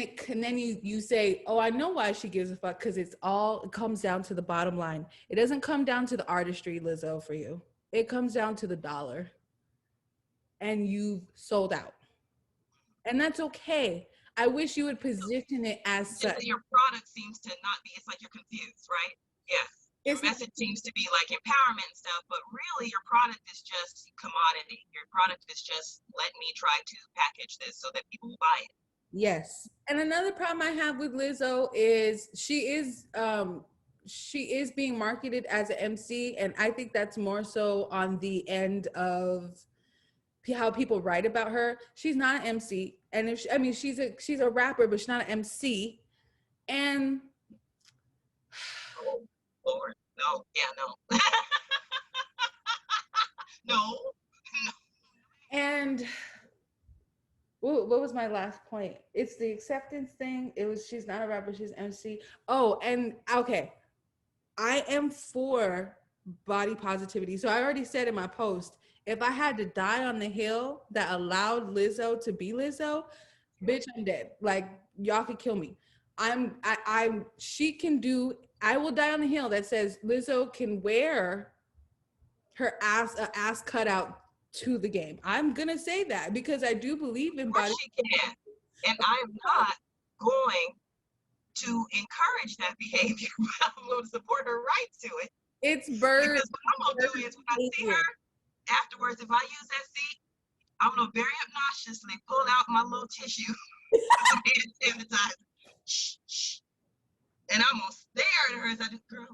you say, oh, I know why she gives a fuck, because it comes down to the bottom line. It doesn't come down to the artistry, Lizzo, for you. It comes down to the dollar. And you've sold out. And that's okay. I wish you would position it as such. Your product seems to not be, it's like you're confused, right? Yes. Your message seems to be like empowerment and stuff, but really your product is just commodity. Your product is just, let me try to package this so that people will buy it. Yes. And another problem I have with Lizzo is she is being marketed as an MC, and I think that's more so on the end of how people write about her. She's not an MC, and she's a rapper, but she's not an MC. And oh Lord, no, yeah, no. No. And what was my last point? It's the acceptance thing. She's not a rapper, she's MC. Oh, and okay, I am for body positivity. So I already said in my post, if I had to die on the hill that allowed Lizzo to be Lizzo, bitch, I'm dead. Like, y'all could kill me. I will die on the hill that says Lizzo can wear her ass cut out to the game. I'm gonna say that because I do believe in body. She can, and I am not going to encourage that behavior. I'm going to support her right to it. It's bird. Because what I'm gonna do is when I see her afterwards, if I use that seat, I'm gonna very obnoxiously pull out my little tissue and sanitize. Shh, shh. And I'm gonna stare at her as I do, girl.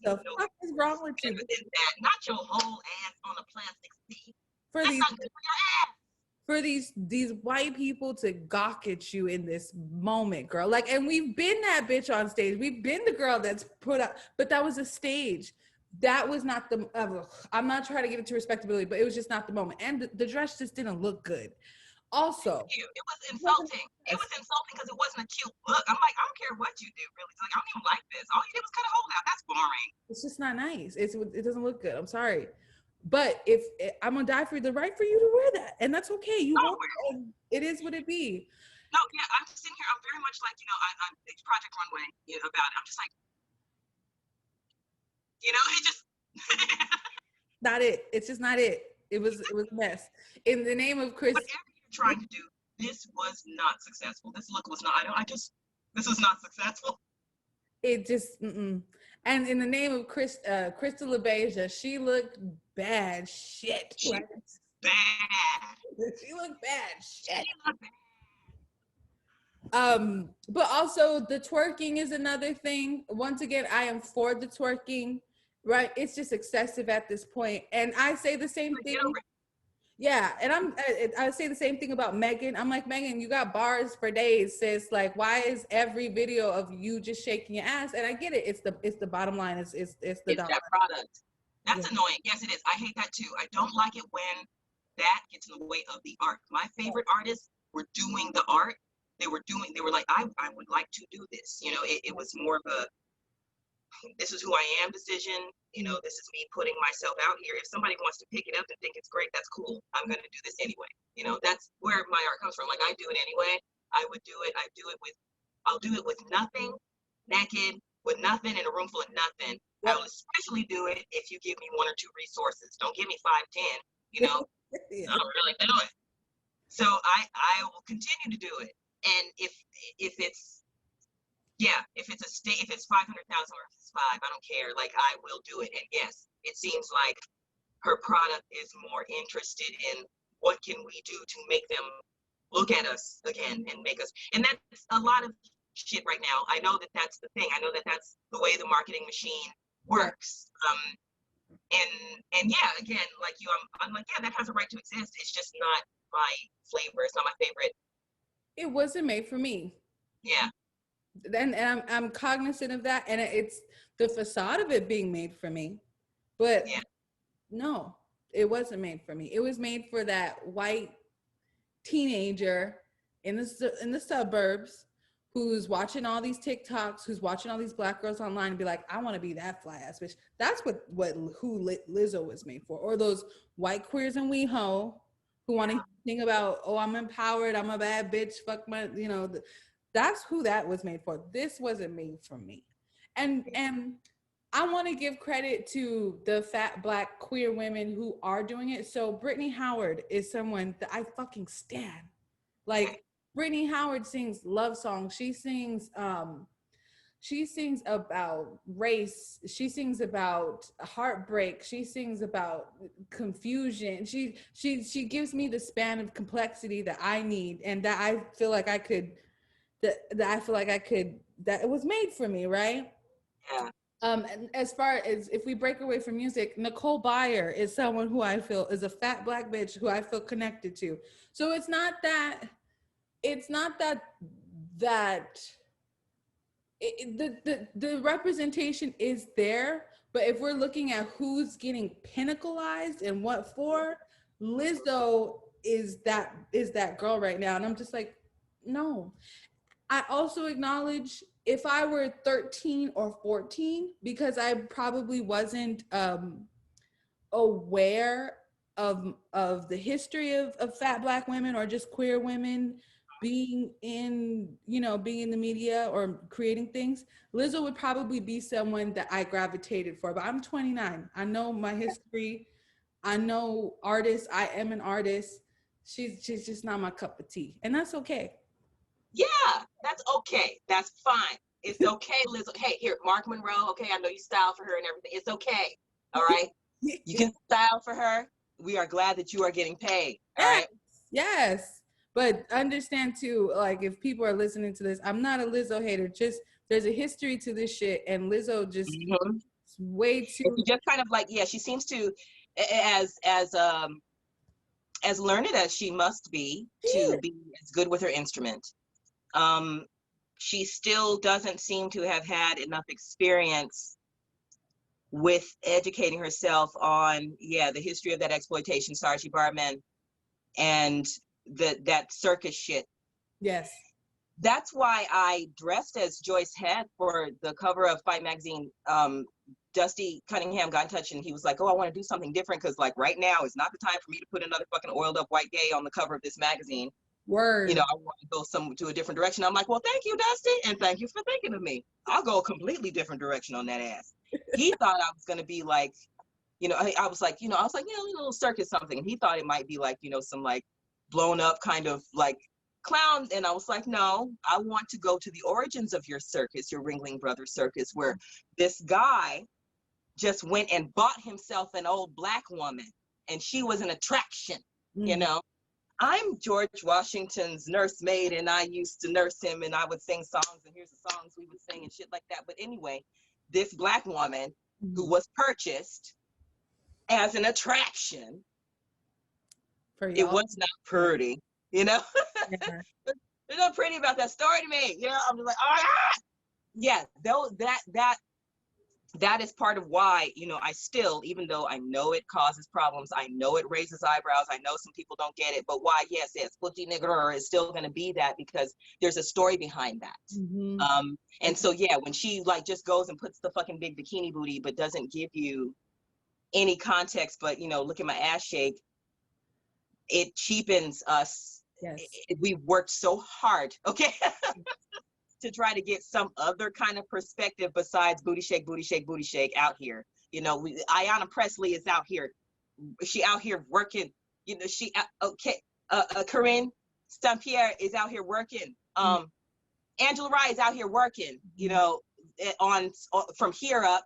The fuck is wrong with you? Not your whole ass on a plastic seat. For That's these, not good for your ass. For these white people to gawk at you in this moment, girl. Like, and we've been that bitch on stage. We've been the girl that's put up, but that was a stage. That was not the, I'm not trying to get into respectability, but it was just not the moment. And the dress just didn't look good. Also, it was insulting. It was insulting because it wasn't a cute look. I'm like, I don't care what you do, really. Like, I don't even like this. All you did was cut a hole out. That's boring. It's just not nice. It doesn't look good. I'm sorry. But if I'm gonna die for the right for you to wear that, and that's okay. You won't. It is what it be. No, yeah, I'm sitting here. I'm very much like, I'm Project Runway about it. I'm just like, it just not it. It's just not it. It was a mess. In the name of Chris, whatever you're trying to do, this was not successful. This look was not. This was not successful. It just. And in the name of Crystal LaBeija, she looked bad shit. She looked bad. She looked bad shit. But also the twerking is another thing. Once again, I am for the twerking, right? It's just excessive at this point. And I say the same thing. Yeah, and I say the same thing about Megan. I'm like, Megan, you got bars for days, sis. Like, why is every video of you just shaking your ass? And I get it. It's the bottom line. It's the dollar. That product. That's annoying. Yes, it is. I hate that too. I don't like it when that gets in the way of the art. My favorite artists were doing the art. They were like, I would like to do this. You know, it was more of a, this is who I am decision. You know, this is me putting myself out here. If somebody wants to pick it up and think it's great, that's cool. I'm going to do this anyway. You know, that's where my art comes from. Like, I do it anyway. I would do it. I'll do it with nothing, naked, with nothing, in a room full of nothing. I will especially do it if you give me 1 or 2 resources. Don't give me 5, 10, you know, I don't really do it. So I will continue to do it. And if it's, yeah, if it's if it's 500,000 or if it's 5, I don't care. Like, I will do it. And yes, it seems like her product is more interested in what can we do to make them look at us again and make us, and that's a lot of shit right now. I know that that's the thing. I know that that's the way the marketing machine works. And yeah, again, like you, I'm like, yeah, that has a right to exist. It's just not my flavor. It's not my favorite. It wasn't made for me. Yeah. And I'm cognizant of that, and it's the facade of it being made for me, but yeah. No, it wasn't made for me. It was made for that white teenager in the suburbs who's watching all these TikToks, who's watching all these black girls online and be like, I want to be that fly ass bitch. That's who Lizzo was made for. Or those white queers in WeHo who want to think about, oh, I'm empowered, I'm a bad bitch, fuck my, you know, that's who that was made for. This wasn't made for me. And I want to give credit to the fat black queer women who are doing it. So Brittany Howard is someone that I fucking stan. Like, Brittany Howard sings love songs. She sings about race. She sings about heartbreak. She sings about confusion. She gives me the span of complexity that I need, and that I feel like I could, that it was made for me, right? Yeah. As far as if we break away from music, Nicole Byer is someone who I feel is a fat black bitch who I feel connected to. So it's not that the representation is there, but if we're looking at who's getting pinnacleized and what for, Lizzo is that girl right now. And I'm just like, no. I also acknowledge if I were 13 or 14, because I probably wasn't aware of the history of fat black women or just queer women being in the media or creating things, Lizzo would probably be someone that I gravitated for. But I'm 29. I know my history. I know artists. I am an artist. She's just not my cup of tea. And that's okay. Yeah, that's okay. That's fine. It's okay, Lizzo. Hey, here, Mark Monroe. Okay, I know you style for her and everything. It's okay. All right. You can style for her. We are glad that you are getting paid. All right. Yes. But understand too, like, if people are listening to this, I'm not a Lizzo hater. Just there's a history to this shit, and Lizzo just way too. She just kind of like, yeah, she seems to, as learned as she must be to be as good with her instrument. She still doesn't seem to have had enough experience with educating herself on, the history of that exploitation, Saartjie Barman, and that circus shit. Yes. That's why I dressed as Joyce Head for the cover of Fight magazine. Dusty Cunningham got in touch and he was like, oh, I want to do something different because, like, right now is not the time for me to put another fucking oiled up white gay on the cover of this magazine. Word. You know, I want to go to a different direction. I'm like, well, thank you, Dusty, and thank you for thinking of me. I'll go a completely different direction on that ass. He thought I was going to be like, I was like, a little circus something. And he thought it might be like, some like blown up kind of like clown. And I was like, no, I want to go to the origins of your circus, your Ringling Brothers circus, where this guy just went and bought himself an old black woman and she was an attraction, I'm George Washington's nursemaid and I used to nurse him and I would sing songs and here's the songs we would sing and shit like that. But anyway, this black woman who was purchased as an attraction, it was not pretty, Yeah. There's no pretty about that story to me, I'm just like, oh, yeah, though that that is part of why, you know, I still, even though I know it causes problems, I know it raises eyebrows, I know some people don't get it, but why, yes, Puzzi Niggrr is still going to be that, because there's a story behind that. And so, yeah, when she like just goes and puts the fucking big bikini booty, but doesn't give you any context, but, you know, look at my ass shake, it cheapens us. Yes. We worked so hard, okay, to try to get some other kind of perspective besides booty shake, booty shake, booty shake out here. You know, Ayanna Presley is out here. She out here working. You know, she Corinne St. Pierre is out here working. Angela Rye is out here working. You know, on from here up,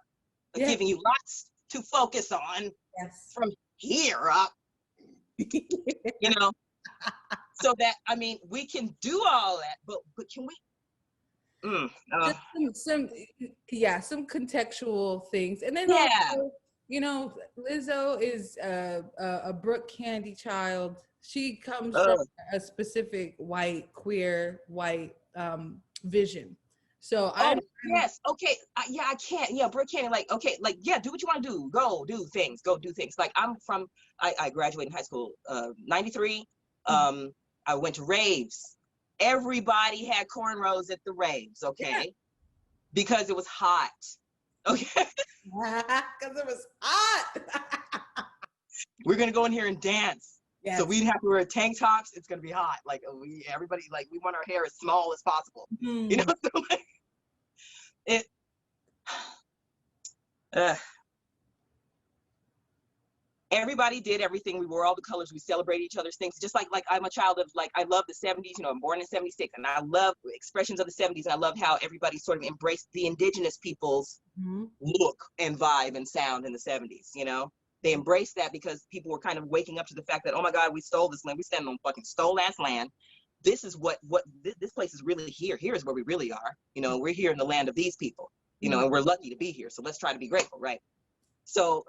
giving you lots to focus on. Yes. From here up, you know. So that, I mean, we can do all that, but can we? Some contextual things, and then also, you know, Lizzo is a Brooke Candy child. She comes from a specific white vision. So yes, okay, I can't. Brooke Candy, like, okay, like, yeah, do what you want to do. Go do things. Like, I'm from, I graduated in high school, 93. I went to raves. Everybody had cornrows at the raves, okay? Because it was hot, okay? Because it was hot. We're gonna go in here and dance. Yes. So we'd have to wear tank tops. It's gonna be hot. Like, everybody, like, we want our hair as small as possible. You know, so like, everybody did everything. We wore all the colors. We celebrated each other's things. Just like I'm a child of, like, I love the 70s. You know, I'm born in 76, and I love expressions of the 70s. And I love how everybody sort of embraced the indigenous people's look and vibe and sound in the 70s. You know, they embraced that because people were kind of waking up to the fact that, oh my God, we stole this land. We stand on fucking stole ass land. This is this place is really here. Here is where we really are. You know, we're here in the land of these people. You know, and we're lucky to be here. So let's try to be grateful, right? So,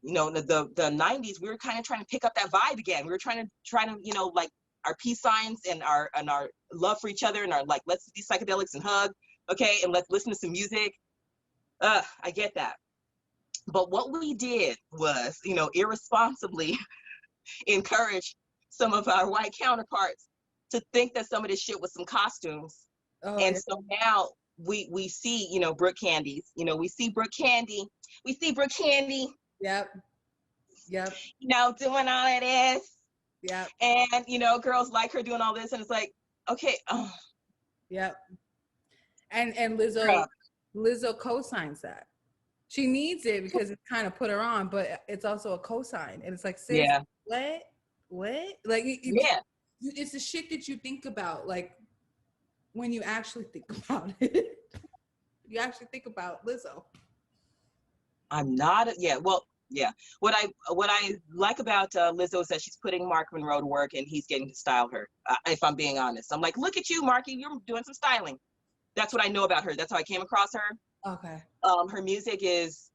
you know, the 90s, we were kind of trying to pick up that vibe again. We were trying to, you know, like, our peace signs and our love for each other, and our, like, let's do psychedelics and hug, okay, and let's listen to some music. I get that. But what we did was, you know, irresponsibly encourage some of our white counterparts to think that some of this shit was some costumes. So now we see, you know, Brooke Candies, you know, we see Brooke Candy. Yep. You know, doing all of this. Yep. And, you know, girls like her doing all this, and it's like, okay. Yep. And Lizzo co-signs that. She needs it because it's kind of put her on, but it's also a cosign. And it's like, sis, what? Like, it's the shit that you think about, like, when you actually think about it. You actually think about Lizzo. I'm not, what I like about Lizzo is that she's putting Mark Monroe to work, and he's getting to style her, if I'm being honest. I'm like, look at you, Marky, you're doing some styling. That's what I know about her. That's how I came across her. Okay. Her music is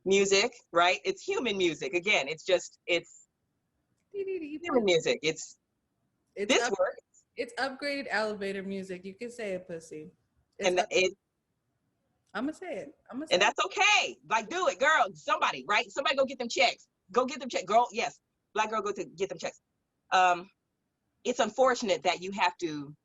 music, right? It's human music. Again, it's human music. This works. It's upgraded elevator music. You can say it, pussy. I'm gonna say it. And that's okay. Like, do it, girl. Somebody, right? Somebody go get them checks. Go get them checks. Girl, yes. Black girl, go to get them checks. It's unfortunate that you have to,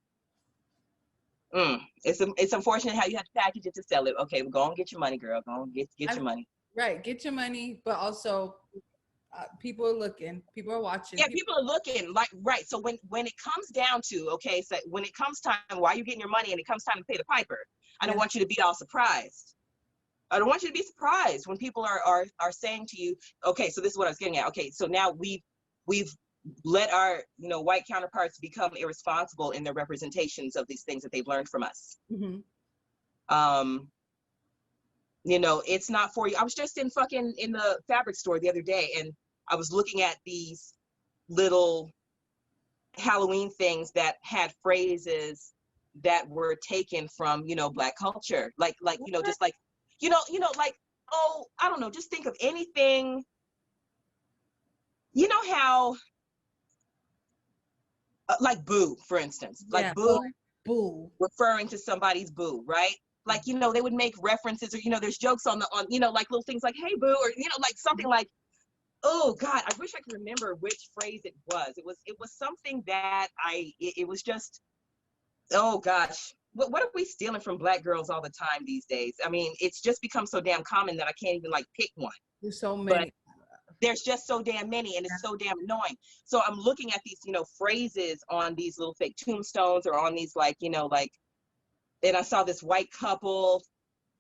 it's unfortunate how you have to package it to sell it. Okay, well, go and get your money, girl. Go and get your money. Right, get your money, but also people are looking, people are watching. Yeah, people are looking, like, right. So when it comes down to, okay, so when it comes time, while you're getting your money and it comes time to pay the piper, I don't want you to be all surprised. I don't want you to be surprised when people are saying to you, okay, so this is what I was getting at. Okay, so now we've let our, you know, white counterparts become irresponsible in their representations of these things that they've learned from us. You know, it's not for you. I was just in the fabric store the other day, and I was looking at these little Halloween things that had phrases that were taken from, you know, Black culture. Like, you know, just like, you know, like, oh, I don't know, just think of anything. You know how, like boo, for instance, like boo, boo, referring to somebody's boo, right? Like, you know, they would make references, or, you know, there's jokes on you know, like little things like, hey, boo, or, you know, like something like, oh God, I wish I could remember which phrase it was. It was something that it was just, oh gosh, what are we stealing from Black girls all the time these days? I mean, it's just become so damn common that I can't even like pick one. There's so But many. there's just so damn many, and it's so damn annoying. So I'm looking at these, you know, phrases on these little fake tombstones, or on these, like, you know, like, and I saw this white couple,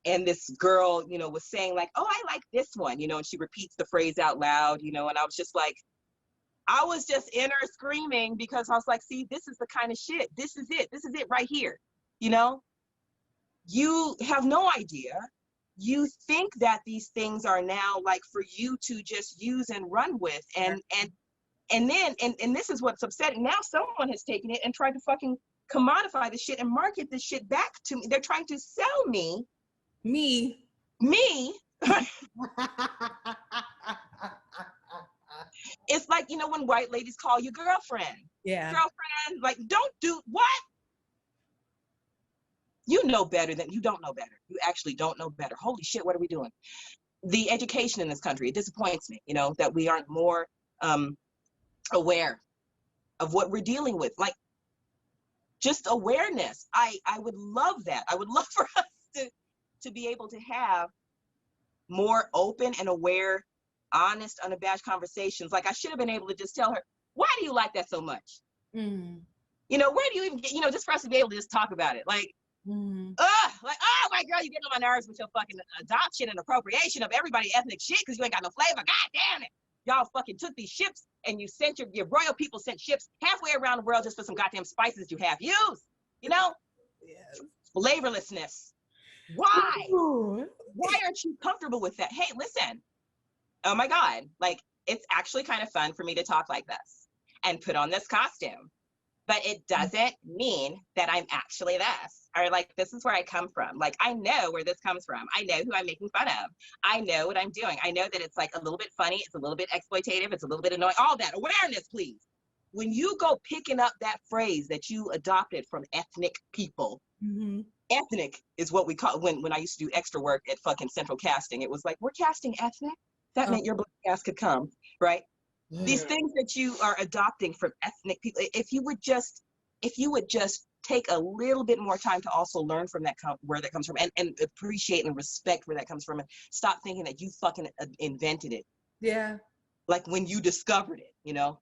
and this girl, you know, was saying like, oh, I like this one, you know, and she repeats the phrase out loud, you know, and I was just like, I was just in her screaming, because I was like, see, this is the kind of shit, this is it right here, you know. You have no idea. You think that these things are now like for you to just use and run with, and this is what's upsetting. Now someone has taken it and tried to fucking commodify this shit and market this shit back to me. They're trying to sell me. It's like, you know, when white ladies call you girlfriend. Yeah. Girlfriend, like, don't do what? You know better than, you don't know better. You actually don't know better. Holy shit, what are we doing? The education in this country, it disappoints me, you know, that we aren't more aware of what we're dealing with. Like, just awareness. I would love that. I would love for us to be able to have more open and aware, honest, unabashed conversations. Like, I should have been able to just tell her, why do you like that so much? Mm. You know, where do you even get, you know, just for us to be able to just talk about it. Like, like, oh my girl, you get on my nerves with your fucking adoption and appropriation of everybody's ethnic shit because you ain't got no flavor. God damn it. Y'all fucking took these ships and you sent your royal people sent ships halfway around the world just for some goddamn spices you have used. You know? Yes. Flavorlessness. Why? Ooh. Why aren't you comfortable with that? Hey, listen. Oh my God. Like, it's actually kind of fun for me to talk like this and put on this costume. But it doesn't mean that I'm actually this, or like, this is where I come from. Like, I know where this comes from. I know who I'm making fun of. I know what I'm doing. I know that it's like a little bit funny. It's a little bit exploitative. It's a little bit annoying. All that awareness, please. When you go picking up that phrase that you adopted from ethnic people, ethnic is what we call, when I used to do extra work at fucking Central Casting, it was like, we're casting ethnic? That meant your black ass could come, right? These things that you are adopting from ethnic people, if you would just take a little bit more time to also learn from that, where that comes from, and appreciate and respect where that comes from, and stop thinking that you fucking invented it. Yeah. Like when you discovered it, you know?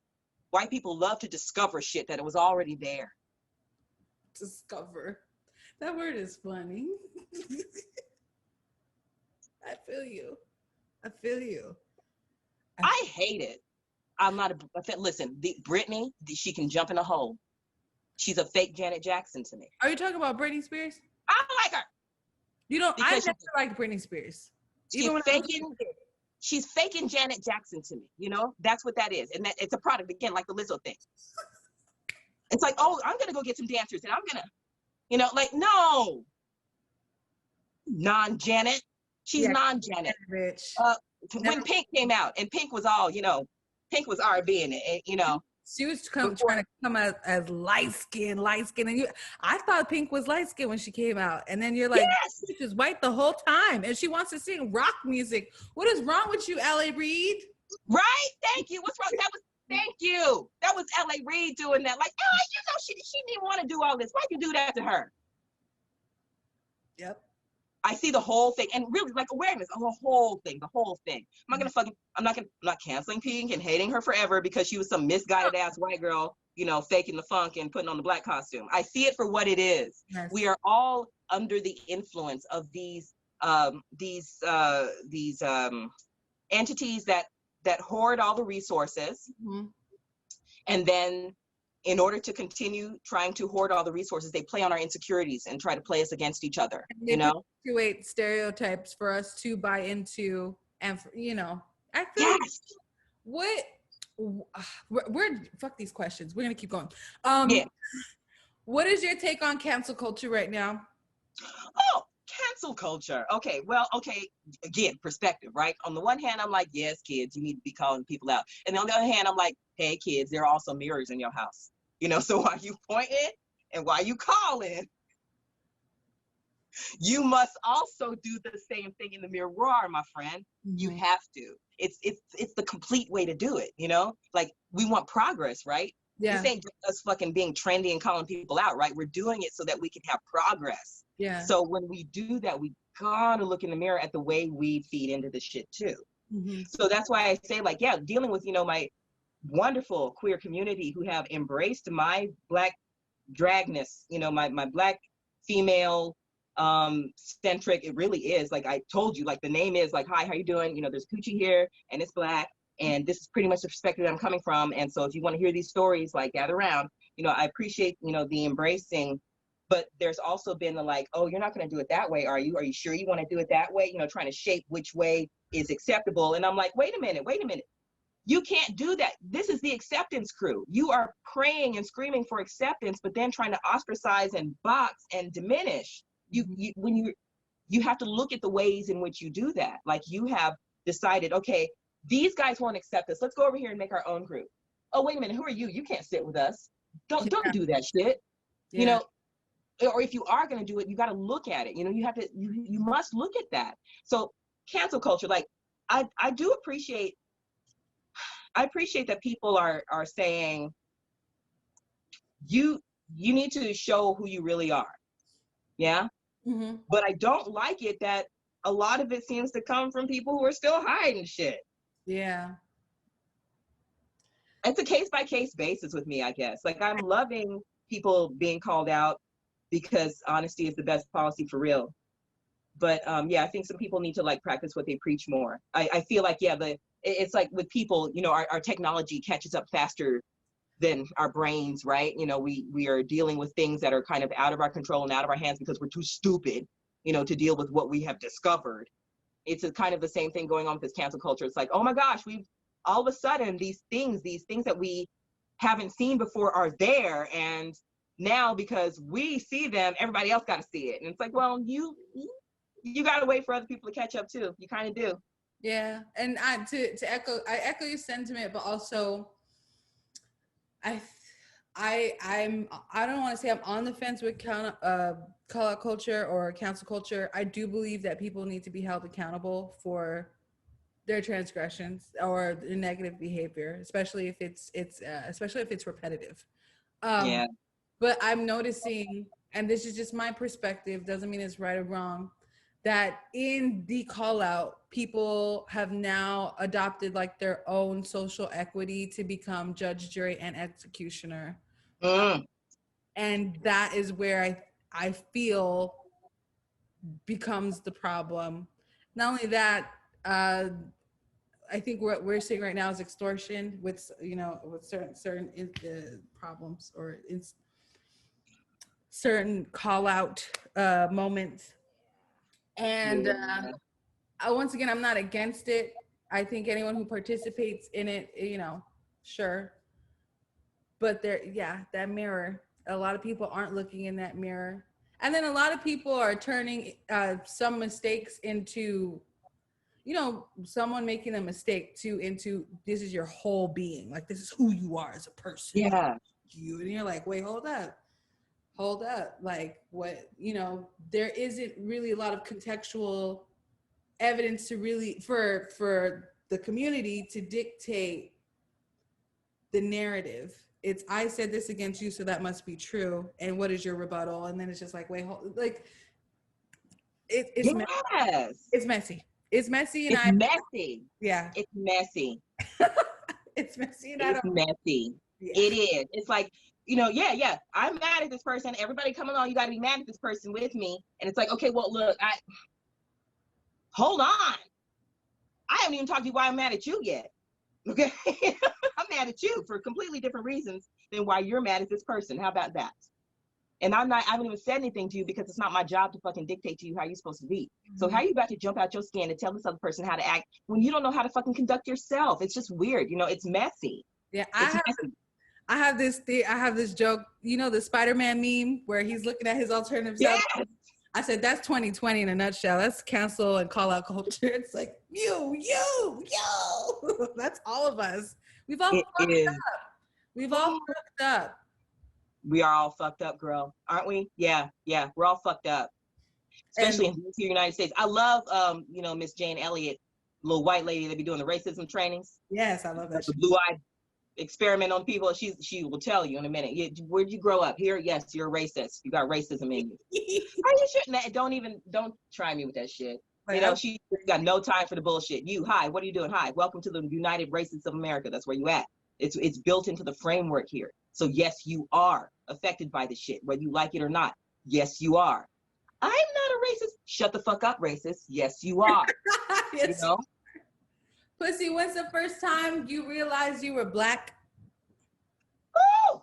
White people love to discover shit that it was already there. Discover. That word is funny. I feel you. I hate it. I'm not listen, Britney, she can jump in a hole. She's a fake Janet Jackson to me. Are you talking about Britney Spears? I don't like her. You don't, I never liked Britney Spears. She's faking Janet Jackson to me, you know? That's what that is. And that it's a product, again, like the Lizzo thing. It's like, oh, I'm gonna go get some dancers and I'm gonna, you know, like, no. Non-Janet. She's non-Janet. Bitch. When Pink came out, and Pink was all, you know, Pink was R&B, and you know, she was trying to come out as light skin, and I thought Pink was light skin when she came out, and then you're like, yes, she's white the whole time, and she wants to sing rock music. What is wrong with you, L.A. Reid? Right? Thank you. What's wrong? Thank you. That was L.A. Reid doing that. Like, oh, you know, she didn't want to do all this. Why'd you do that to her? Yep. I see the whole thing, and really, like, awareness of the whole thing. I'm not canceling Pink and hating her forever because she was some misguided ass white girl, you know, faking the funk and putting on the black costume. I see it for what it is. Yes. We are all under the influence of these entities that hoard all the resources, and then, in order to continue trying to hoard all the resources, they play on our insecurities and try to play us against each other. You know, create stereotypes for us to buy into, and you know, I feel we're fuck these questions. We're gonna keep going. What is your take on cancel culture right now? Oh, cancel culture. Okay, well, again, perspective, right? On the one hand, I'm like, yes, kids, you need to be calling people out. And on the other hand, I'm like, hey, kids, there are also mirrors in your house. You know, so why you pointing and why you calling? You must also do the same thing in the miroir, my friend. You have to. It's the complete way to do it, you know? Like, we want progress, right? Yeah. This ain't just us fucking being trendy and calling people out, right? We're doing it so that we can have progress. Yeah. So when we do that, we gotta look in the mirror at the way we feed into this shit too. So that's why I say, like, yeah, dealing with, you know, my wonderful queer community who have embraced my Black dragness, you know, my Black female centric. It really is, like I told you, like the name is like, hi, how you doing? You know, there's coochie here and it's Black, and this is pretty much the perspective that I'm coming from. And so if you want to hear these stories, like, gather around. You know, I appreciate, you know, the embracing, but there's also been the like, oh, you're not going to do it that way, are you? Are you sure you want to do it that way? You know, trying to shape which way is acceptable. And I'm like, wait a minute. You can't do that. This is the acceptance crew. You are praying and screaming for acceptance, but then trying to ostracize and box and diminish. You have to look at the ways in which you do that. Like, you have decided, okay, these guys won't accept us. Let's go over here and make our own group. Oh, wait a minute. Who are you? You can't sit with us. Don't do that shit. You know, or if you are going to do it, you got to look at it. You know, you must look at that. So cancel culture, like, I do appreciate, that people are saying you need to show who you really are. Yeah. But I don't like it that a lot of it seems to come from people who are still hiding shit. Yeah. It's a case by case basis with me, I guess. Like, I'm loving people being called out because honesty is the best policy for real. But yeah, I think some people need to like practice what they preach more. I feel like, yeah, it's like with people, you know, our technology catches up faster than our brains, right? You know, we are dealing with things that are kind of out of our control and out of our hands because we're too stupid, you know, to deal with what we have discovered. It's a kind of the same thing going on with this cancel culture. It's like, oh my gosh, we've all of a sudden these things that we haven't seen before are there, and now because we see them, everybody else got to see it. And it's like, well, you got to wait for other people to catch up too. You kind of do. Yeah, and I echo your sentiment, but also I don't want to say I'm on the fence with call out culture or cancel culture. I do believe that people need to be held accountable for their transgressions or their negative behavior, especially if it's repetitive. Yeah. But I'm noticing, and this is just my perspective, doesn't mean it's right or wrong, that in the call out, people have now adopted like their own social equity to become judge, jury, and executioner. And that is where I feel becomes the problem. Not only that, I think what we're seeing right now is extortion with, you know, with certain problems or certain call out moments. And once again, I'm not against it. I think anyone who participates in it, you know, sure. But that mirror, a lot of people aren't looking in that mirror. And then a lot of people are turning some mistakes into, you know, someone making a mistake into this is your whole being. Like, this is who you are as a person. Yeah. And you're like, wait, hold up. Like, what, you know, there isn't really a lot of contextual evidence to really for the community to dictate the narrative. It's, I said this against you, so that must be true. And what is your rebuttal? And then it's just like, wait, like, it's yes. It's messy. It's messy, and it's messy. Yeah. It's messy. It's messy, and it's messy. Yeah. It is. It's like, you know, yeah. I'm mad at this person. Everybody come along. You got to be mad at this person with me. And it's like, okay, well, look, hold on. I haven't even talked to you why I'm mad at you yet. Okay. I'm mad at you for completely different reasons than why you're mad at this person. How about that? And I haven't even said anything to you because it's not my job to fucking dictate to you how you're supposed to be. So how you about to jump out your skin and tell this other person how to act when you don't know how to fucking conduct yourself? It's just weird. You know, it's messy. Yeah. I have this joke, you know, the Spider-Man meme where he's looking at his alternative self. Yes. I said, that's 2020 in a nutshell. That's cancel and call out culture. It's like, you. That's all of us. We've all fucked up. We've all fucked up. We are all fucked up, girl. Aren't we? Yeah. We're all fucked up. especially in the United States. I love, you know, Miss Jane Elliott, little white lady that be doing the racism trainings. Yes, I love that. The blue-eyed experiment on people. She will tell you in a minute. Where'd you grow up? Here, yes, you're a racist. You got racism in you. Are you shouldn't? Don't try me with that shit. You know, she got no time for the bullshit. Hi, what are you doing? Hi, welcome to the United Racists of America. That's where you at. It's built into the framework here. So yes, you are affected by the shit, whether you like it or not. Yes, you are. I'm not a racist. Shut the fuck up, racist. Yes, you are. Yes. You know? Puzzi, when's the first time you realized you were Black? Oh!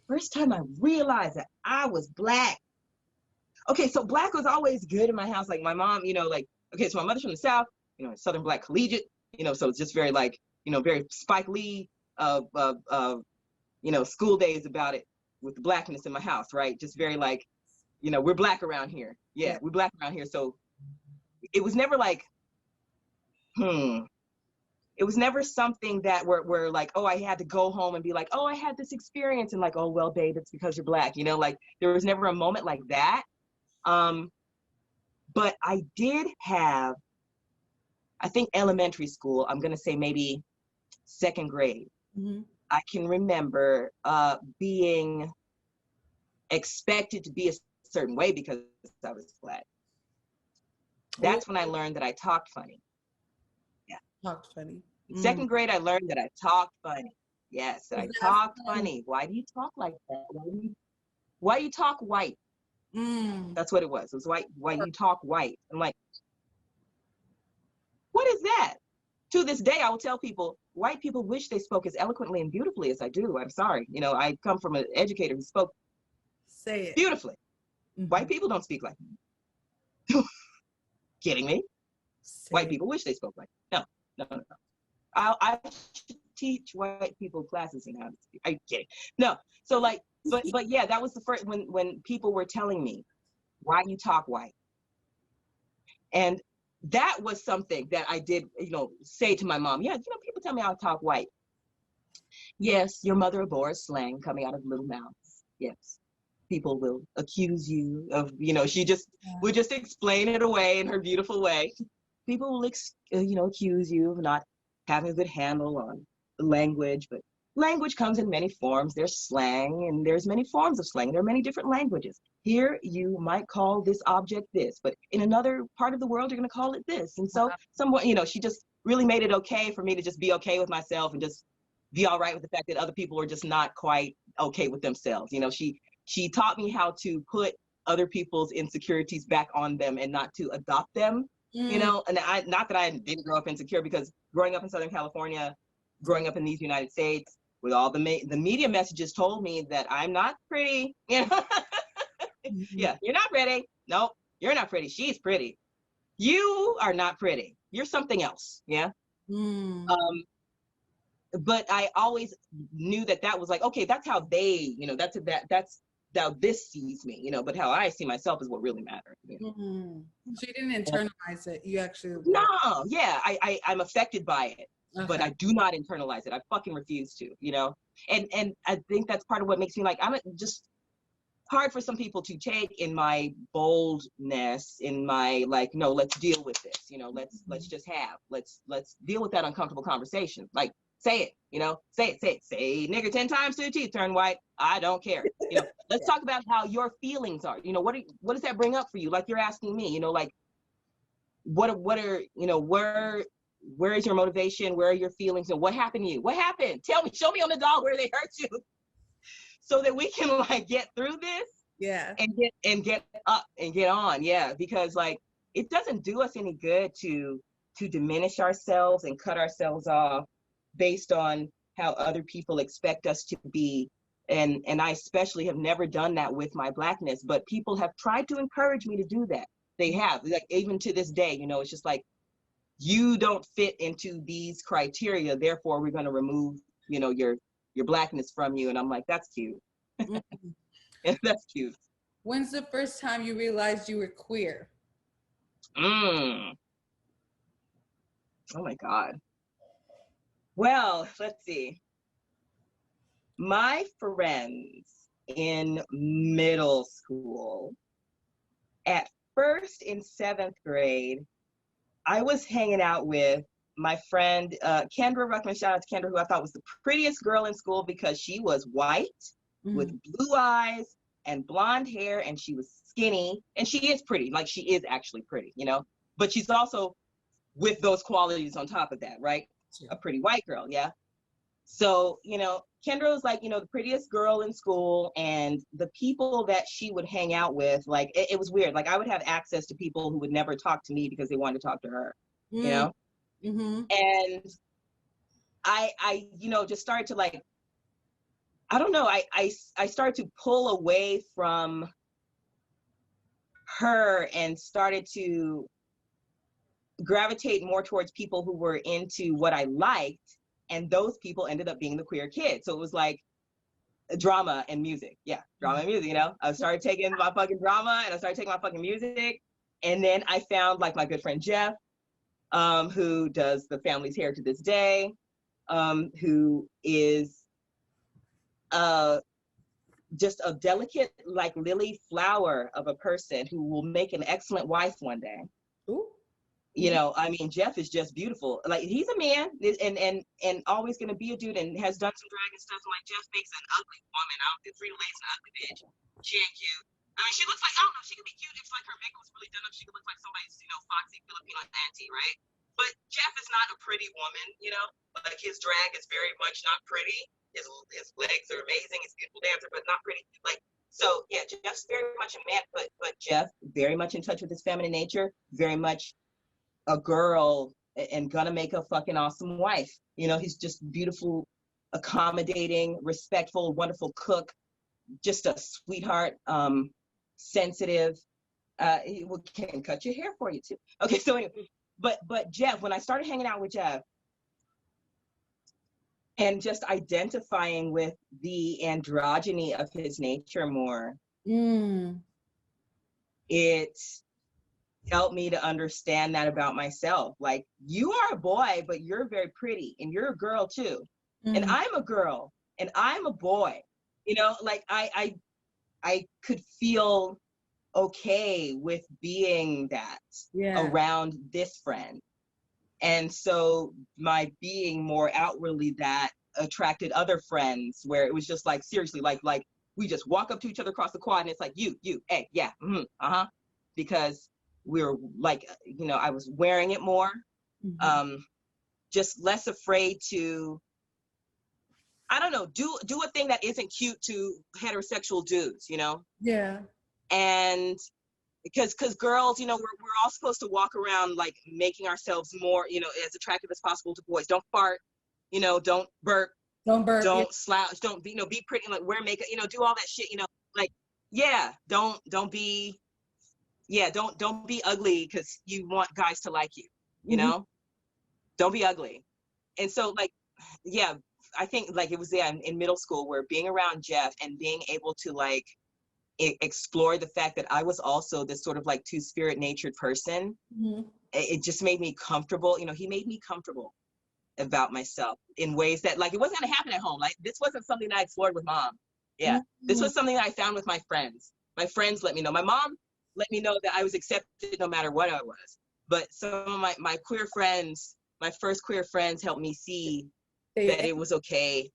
First time I realized that I was Black. Okay, so Black was always good in my house. Like my mom, you know, like, okay, so my mother's from the South, you know, Southern Black collegiate, you know, so it's just very like, you know, very Spike Lee, you know, school days about it with the Blackness in my house, right? Just very like, you know, we're Black around here. Yeah, we're Black around here. So it was never like, it was never something that where like, oh, I had to go home and be like, oh, I had this experience and like, oh, well, babe, it's because you're Black, you know, like there was never a moment like that. But I did have, I think elementary school, I'm going to say maybe second grade. Mm-hmm. I can remember being expected to be a certain way because I was Black. That's when I learned that I talked funny. Yeah. Talked funny. Second grade, I learned that I talked funny. Yes, I talked funny. Why do you talk like that? Why you talk white? That's what it was. It was white. Why you talk white? I'm like, what is that? To this day, I will tell people, white people wish they spoke as eloquently and beautifully as I do. I'm sorry. You know, I come from an educator who spoke beautifully. Mm-hmm. White people don't speak like me. Kidding me? White people wish they spoke like me. No. I should teach white people classes in how to speak. Are you kidding? No. So like, but yeah, that was the first, when people were telling me, why you talk white? And that was something that I did, you know, say to my mom. Yeah, you know, people tell me I talk white. Yes, your mother abhors slang coming out of little mouths. Yes. People will accuse you of, you know, she just would just explain it away in her beautiful way. People will, you know, accuse you of not having a good handle on language, but language comes in many forms. There's slang, and there's many forms of slang. There are many different languages. Here, you might call this object this, but in another part of the world, you're going to call it this. And so, somewhat, you know, she just really made it okay for me to just be okay with myself and just be all right with the fact that other people are just not quite okay with themselves. You know, she taught me how to put other people's insecurities back on them and not to adopt them. You know, and not that I didn't grow up insecure, because growing up in Southern California, growing up in these United States, with all the media messages told me that I'm not pretty, you know. Yeah, you're not pretty. Nope, you're not pretty. She's pretty. You are not pretty. You're something else. Yeah. But I always knew that was like, okay, that's how they, you know, that's how this sees me, you know, but how I see myself is what really matters. You know? So you didn't internalize it. You actually I'm affected by it. Okay. But I do not internalize it. I fucking refuse to, you know? And I think that's part of what makes me like, I'm just hard for some people to take in my boldness, in my like, no, let's deal with this, you know, let's deal with that uncomfortable conversation. Like, say it, you know, say nigger 10 times to the teeth turn white. I don't care. You know, let's talk about how your feelings are. You know, what does that bring up for you? Like you're asking me, you know, like, what are, you know, where is your motivation? Where are your feelings? And what happened to you? What happened? Tell me, show me on the doll where they hurt you, so that we can like get through this. Yeah. And get up and get on. Yeah. Because like, it doesn't do us any good to diminish ourselves and cut ourselves off based on how other people expect us to be. And I especially have never done that with my Blackness, but people have tried to encourage me to do that. They have, like, even to this day, you know, it's just like, you don't fit into these criteria, therefore we're going to remove, you know, your Blackness from you. And I'm like, that's cute. That's cute. When's the first time you realized you were queer? Oh my God. Well, let's see. My friends in middle school, at first in 7th grade, I was hanging out with my friend Kendra Ruckman. Shout out to Kendra, who I thought was the prettiest girl in school because she was white with blue eyes and blonde hair, and she was skinny, and she is pretty. Like, she is actually pretty, you know, but she's also with those qualities on top of that, right? Sure. A pretty white girl, yeah. So, you know, Kendra was like, you know, the prettiest girl in school, and the people that she would hang out with, like, it was weird. Like, I would have access to people who would never talk to me because they wanted to talk to her, you know? And I, you know, just started to, like, I don't know, I started to pull away from her and started to gravitate more towards people who were into what I liked. And those people ended up being the queer kids. So it was like drama and music. Yeah, drama and music, you know? I started taking my fucking drama and I started taking my fucking music. And then I found like my good friend Jeff, who does the family's hair to this day, who is just a delicate, like lily flower of a person who will make an excellent wife one day. Ooh. You know, I mean, Jeff is just beautiful. Like, he's a man and always gonna be a dude and has done some drag and stuff. So like, Jeff makes an ugly woman. I don't think Frida Lay's an ugly bitch. She ain't cute. I mean, she looks like, I don't know, she can be cute if like her makeup was really done up. She could look like somebody's, you know, foxy Filipino auntie, right? But Jeff is not a pretty woman, you know? Like, his drag is very much not pretty. His legs are amazing. He's a beautiful dancer, but not pretty. Like, so yeah, Jeff's very much a man, but Jeff very much in touch with his feminine nature, very much a girl and gonna make a fucking awesome wife. You know, he's just beautiful, accommodating, respectful, wonderful cook, just a sweetheart, sensitive. He can cut your hair for you too. Okay, so anyway, but Jeff, when I started hanging out with Jeff and just identifying with the androgyny of his nature more, it helped me to understand that about myself. Like, you are a boy, but you're very pretty, and you're a girl too. And I'm a girl, and I'm a boy. You know, like I could feel okay with being that around this friend. And so my being more outwardly that attracted other friends, where it was just like, seriously, like we just walk up to each other across the quad and it's like, you, hey, yeah, because we were like, you know, I was wearing it more, just less afraid to, I don't know, do a thing that isn't cute to heterosexual dudes, you know? Yeah. And because girls, you know, we're all supposed to walk around like making ourselves more, you know, as attractive as possible to boys. Don't fart, you know, don't burp, don't slouch, don't be, you know, be pretty, like wear makeup, you know, do all that shit, you know, like, yeah, don't be ugly because you want guys to like you, you know? Don't be ugly. And so like, yeah, I think like it was in middle school where being around Jeff and being able to like explore the fact that I was also this sort of like two-spirit natured person, it just made me comfortable. You know, he made me comfortable about myself in ways that like, it wasn't gonna happen at home. Like, this wasn't something that I explored with mom. Yeah, this was something that I found with my friends. My friends let me know. My mom let me know that I was accepted no matter what I was. But some of my queer friends, my first queer friends, helped me see that it was okay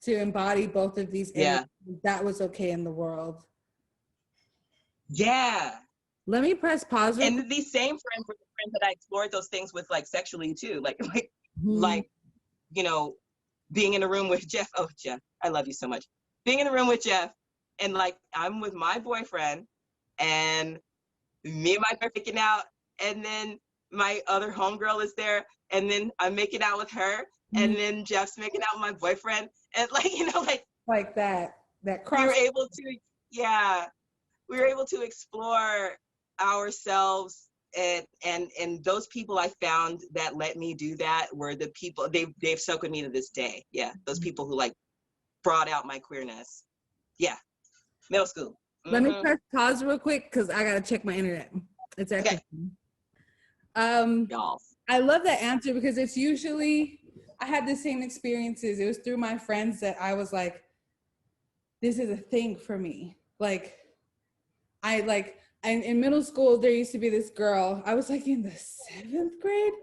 to embody both of these energies. That was okay in the world. Yeah. Let me press pause. And these same friends were the friends that I explored those things with, like sexually too. Like, you know, being in a room with Jeff. Oh, Jeff, I love you so much. Being in a room with Jeff, and like I'm with my boyfriend, and me and my boyfriend making out, and then my other homegirl is there, and then I'm making out with her, and then Jeff's making out with my boyfriend, and like, you know, like that cross. We were able to explore ourselves, and those people I found that let me do that were the people they've stuck with me to this day. Yeah, those people who like brought out my queerness. Yeah, middle school. Let me press pause real quick because I gotta check my internet. It's actually y'all. I love that answer because it's usually I had the same experiences. It was through my friends that I was like, this is a thing for me. Like, in middle school, there used to be this girl, I was like in the 7th grade.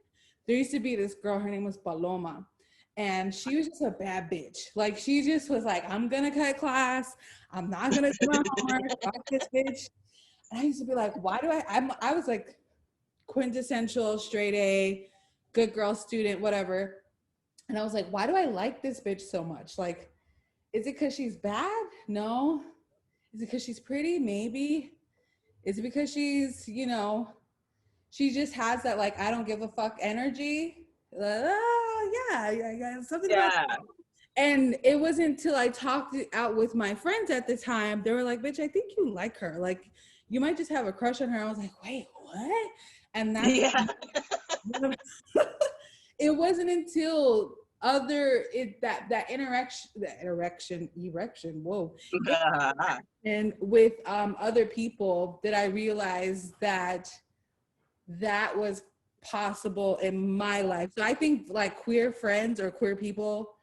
There used to be this girl, her name was Paloma. And she was just a bad bitch. Like, she just was like, I'm gonna cut class. I'm not gonna do my homework. Fuck this bitch. And I used to be like, why do I was like quintessential straight A, good girl student, whatever. And I was like, why do I like this bitch so much? Like, is it because she's bad? No. Is it because she's pretty? Maybe. Is it because she's, you know, she just has that, like, I don't give a fuck energy? Yeah, something about that. And it wasn't until I talked it out with my friends at the time, they were like, bitch, I think you like her. Like, you might just have a crush on her. I was like, wait, what? And that's it wasn't until erection, whoa. And with other people that I realized that was possible in my life. So I think like queer friends or queer people,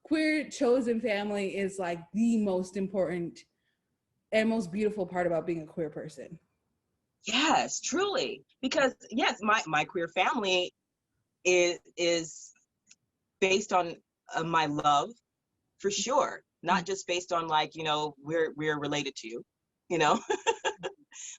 queer chosen family is like the most important and most beautiful part about being a queer person. Yes, truly. Because yes, my queer family is based on my love, for sure. Not just based on like, you know, we're related to you, you know.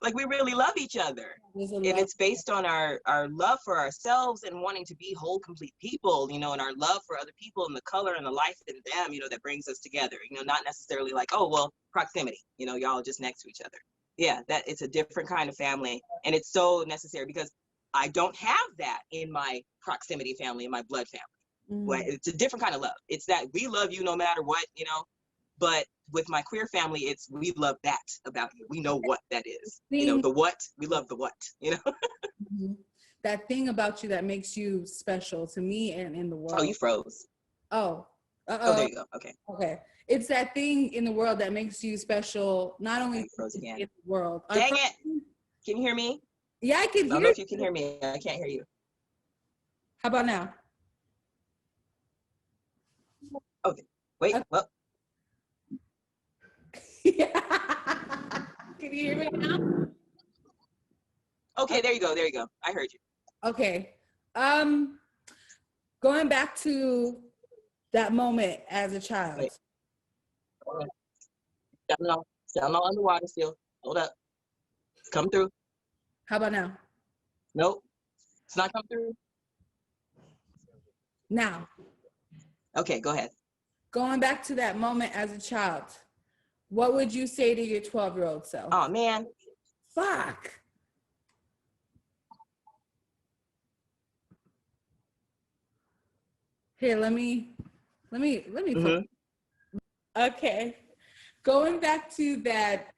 Like, we really love each other, and it's based on our love for ourselves and wanting to be whole, complete people, you know, and our love for other people and the color and the life in them, you know, that brings us together, you know, not necessarily like, oh, well, proximity, you know, y'all just next to each other. Yeah, that it's a different kind of family, and it's so necessary because I don't have that in my proximity family, in my blood family. Well, it's a different kind of love. It's that we love you no matter what, you know. But with my queer family, it's we love that about you. We know what that is. You know, the what, we love the what, you know. That thing about you that makes you special to me and in the world. Oh, you froze. Oh. Oh, there you go. Okay. Okay. It's that thing in the world that makes you special, not only in the world. Dang it. Can you hear me? Yeah, I can hear you. I don't know if you can hear me. I can't hear you. How about now? Okay. Wait. Well. Can you hear me now? Okay, there you go. There you go. I heard you. Okay. Going back to that moment as a child. Wait. Down underwater still. Hold up. Come through. How about now? Nope. It's not come through. Now. Okay, go ahead. Going back to that moment as a child, what would you say to your 12-year-old self? Oh, man. Fuck. Here, let me. Okay. Going back to that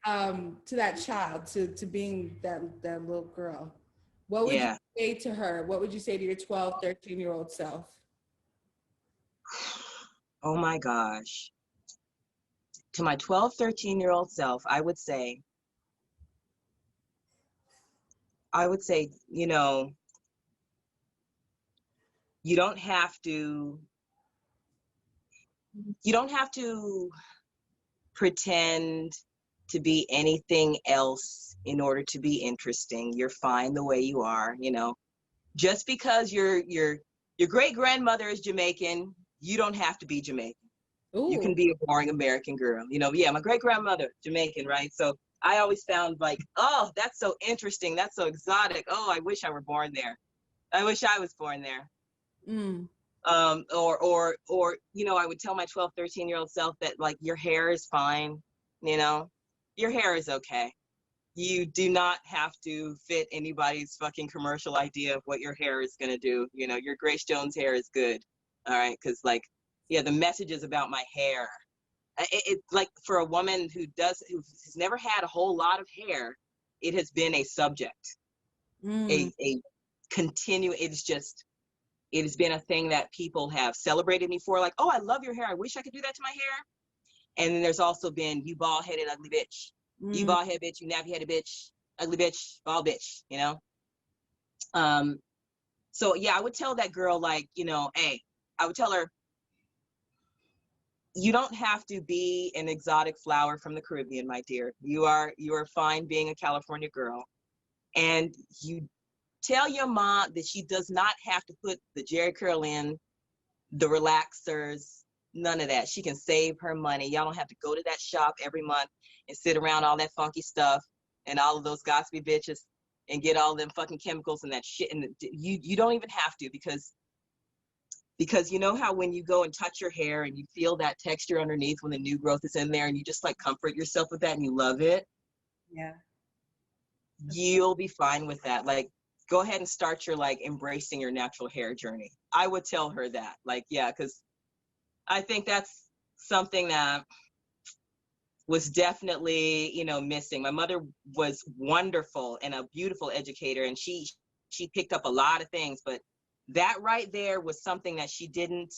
child, to being that little girl, what would you say to her? What would you say to your 12, 13-year-old self? Oh my gosh. To my 12, 13-year-old self, I would say, you know, you don't have to pretend to be anything else in order to be interesting. You're fine the way you are, you know. Just because your great grandmother is Jamaican, you don't have to be Jamaican. Ooh. You can be a boring American girl, you know. Yeah, my great grandmother Jamaican, right? So I always found like, oh, that's so interesting, that's so exotic. Oh, I wish I were born there. I wish I was born there. Or you know, I would tell my 12, 13-year-old self that like your hair is fine, you know, your hair is okay. You do not have to fit anybody's fucking commercial idea of what your hair is gonna do. You know, your Grace Jones hair is good, all right? Because like, yeah, the message is about my hair. It like for a woman who's never had a whole lot of hair, it has been a subject, a continue. It has been a thing that people have celebrated me for, like, oh, I love your hair. I wish I could do that to my hair. And then there's also been, you bald-headed, ugly bitch. You bald-headed bitch, you nappy-headed bitch, ugly bitch, bald bitch, you know? So, yeah, I would tell that girl, like, you know, hey, I would tell her, you don't have to be an exotic flower from the Caribbean, my dear. You are fine being a California girl. And you tell your mom that she does not have to put the Jerry curl in, the relaxers, none of that. She can save her money. Y'all don't have to go to that shop every month and sit around all that funky stuff and all of those gossipy bitches and get all them fucking chemicals and that shit. And you don't even have to, because you know how when you go and touch your hair and you feel that texture underneath when the new growth is in there and you just like comfort yourself with that and you love it. Yeah. You'll be fine with that. Like, go ahead and start your like embracing your natural hair journey. I would tell her that. Like, yeah, because I think that's something that was definitely, you know, missing. My mother was wonderful and a beautiful educator, and she picked up a lot of things, but that right there was something that she didn't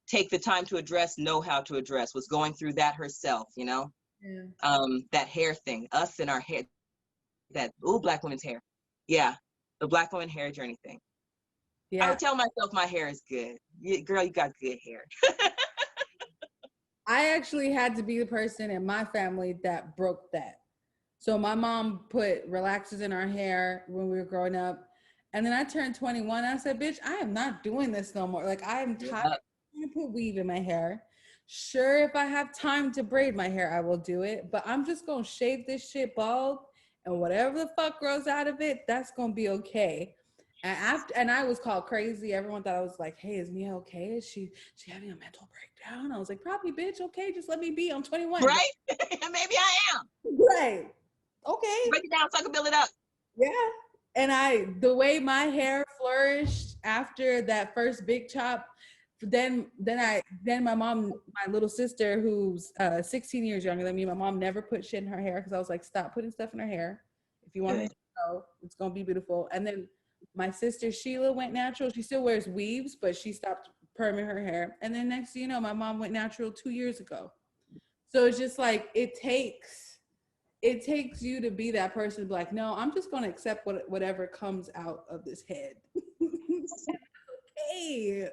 take the time to know how to address, was going through that herself, you know. Yeah. That hair thing, us and our hair, that Black women's hair. Yeah, the Black woman hair journey thing. Yeah. I would tell myself my hair is good. Girl, you got good hair. I actually had to be the person in my family that broke that. So my mom put relaxers in our hair when we were growing up. And then I turned 21. I said, bitch, I am not doing this no more. Like, I am tired of trying to put weave in my hair. Sure, if I have time to braid my hair, I will do it. But I'm just going to shave this shit bald. And whatever the fuck grows out of it, that's going to be okay. And I was called crazy. Everyone thought I was like, hey, is Mia okay? Is she having a mental breakdown? I was like, probably, bitch, okay, just let me be. I'm 21. Right? Maybe I am. Right. Okay. Break it down so I can build it up. Yeah. And the way my hair flourished after that first big chop, then my mom, my little sister, who's 16 years younger than me, my mom never put shit in her hair because I was like, stop putting stuff in her hair. If you want to know, it's gonna be beautiful. And then my sister Sheila went natural. She still wears weaves, but she stopped perming her hair. And then next thing you know, my mom went natural 2 years ago. So it's just like it takes you to be that person to be like, no, I'm just gonna accept whatever comes out of this head. Okay.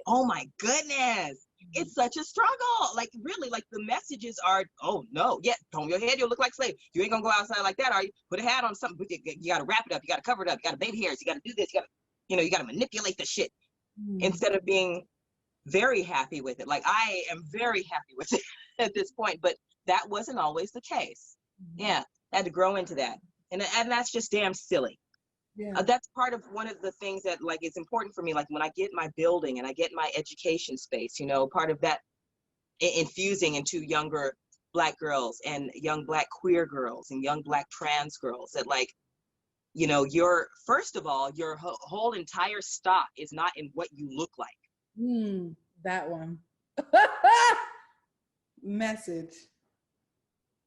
Oh my goodness. It's such a struggle. Like, really, like the messages are, oh no, yeah, comb your head, you'll look like slave. You ain't gonna go outside like that, are you? Put a hat on something, you gotta wrap it up, you gotta cover it up, you gotta baby hairs, you gotta do this, you gotta manipulate the shit instead of being very happy with it. Like, I am very happy with it at this point, but that wasn't always the case. Yeah, I had to grow into that. And that's just damn silly. Yeah. That's part of one of the things that like is important for me. Like when I get my building and I get my education space, you know, part of that infusing into younger Black girls and young Black queer girls and young Black trans girls, that like, you know, first of all, your whole entire stock is not in what you look like. That one. Message.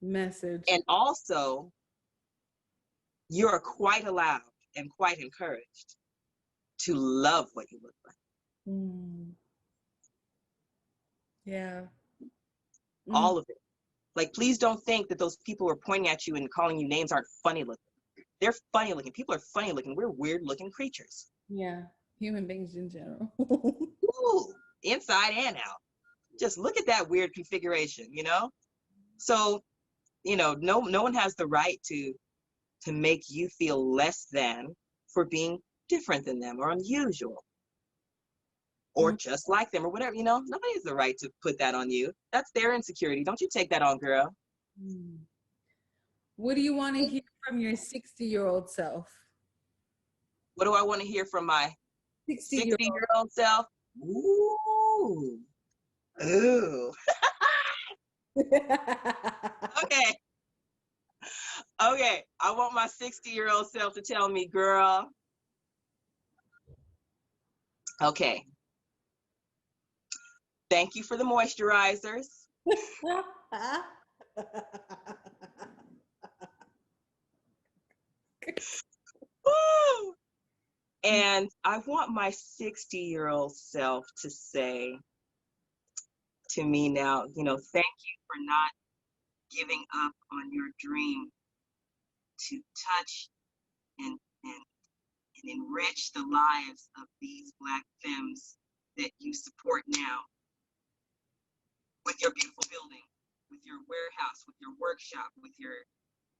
And also, you're quite allowed and quite encouraged to love what you look like. Yeah. All of it. Like, please don't think that those people who are pointing at you and calling you names aren't funny looking. They're funny looking. People are funny looking. We're weird looking creatures. Yeah. Human beings in general. Ooh, inside and out. Just look at that weird configuration, you know? So, you know, no one has the right to make you feel less than for being different than them or unusual or just like them or whatever, you know. Nobody has the right to put that on you. That's their insecurity. Don't you take that on, girl. What do you want to hear from your 60-year-old self? What do I want to hear from my 60-year-old self? Ooh. Okay, I want my 60-year-old self to tell me, girl, okay, thank you for the moisturizers. Woo! And I want my 60-year-old self to say to me now, you know, thank you for not giving up on your dream to touch and and enrich the lives of these Black femmes that you support now with your beautiful building, with your warehouse, with your workshop, with your,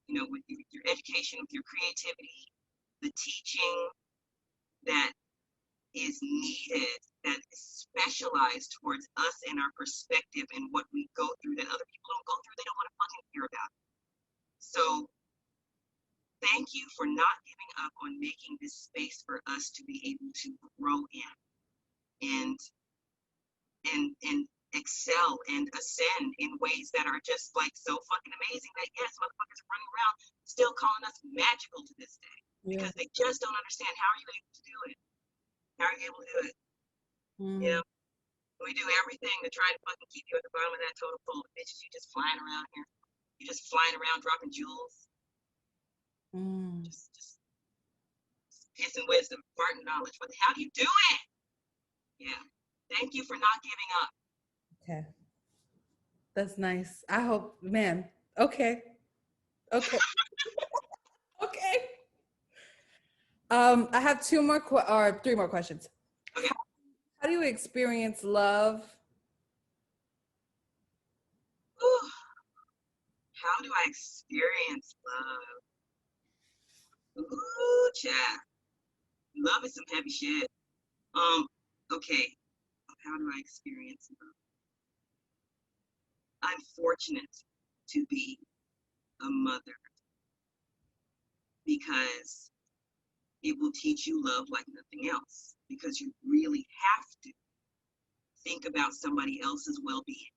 with your education, with your creativity, the teaching that is needed, that is specialized towards us and our perspective and what we go through that other people don't go through, they don't want to fucking hear about. So thank you for not giving up on making this space for us to be able to grow in and excel and ascend in ways that are just like so fucking amazing that yes, motherfuckers are running around still calling us magical to this day because they just don't understand how are you able to do it? How are you able to do it? You know, we do everything to try to fucking keep you at the bottom of that totem pole. Bitches, you just flying around here. You just flying around dropping jewels. Just pissing wisdom, farting knowledge. What the hell do you do it? Yeah. Thank you for not giving up. Okay. That's nice. I hope, man. Okay. Okay. Okay. I have three more questions. Okay. How do you experience love? Ooh. How do I experience love? Ooh, chat. Love is some heavy shit. Okay. How do I experience love? I'm fortunate to be a mother because it will teach you love like nothing else, because you really have to think about somebody else's well-being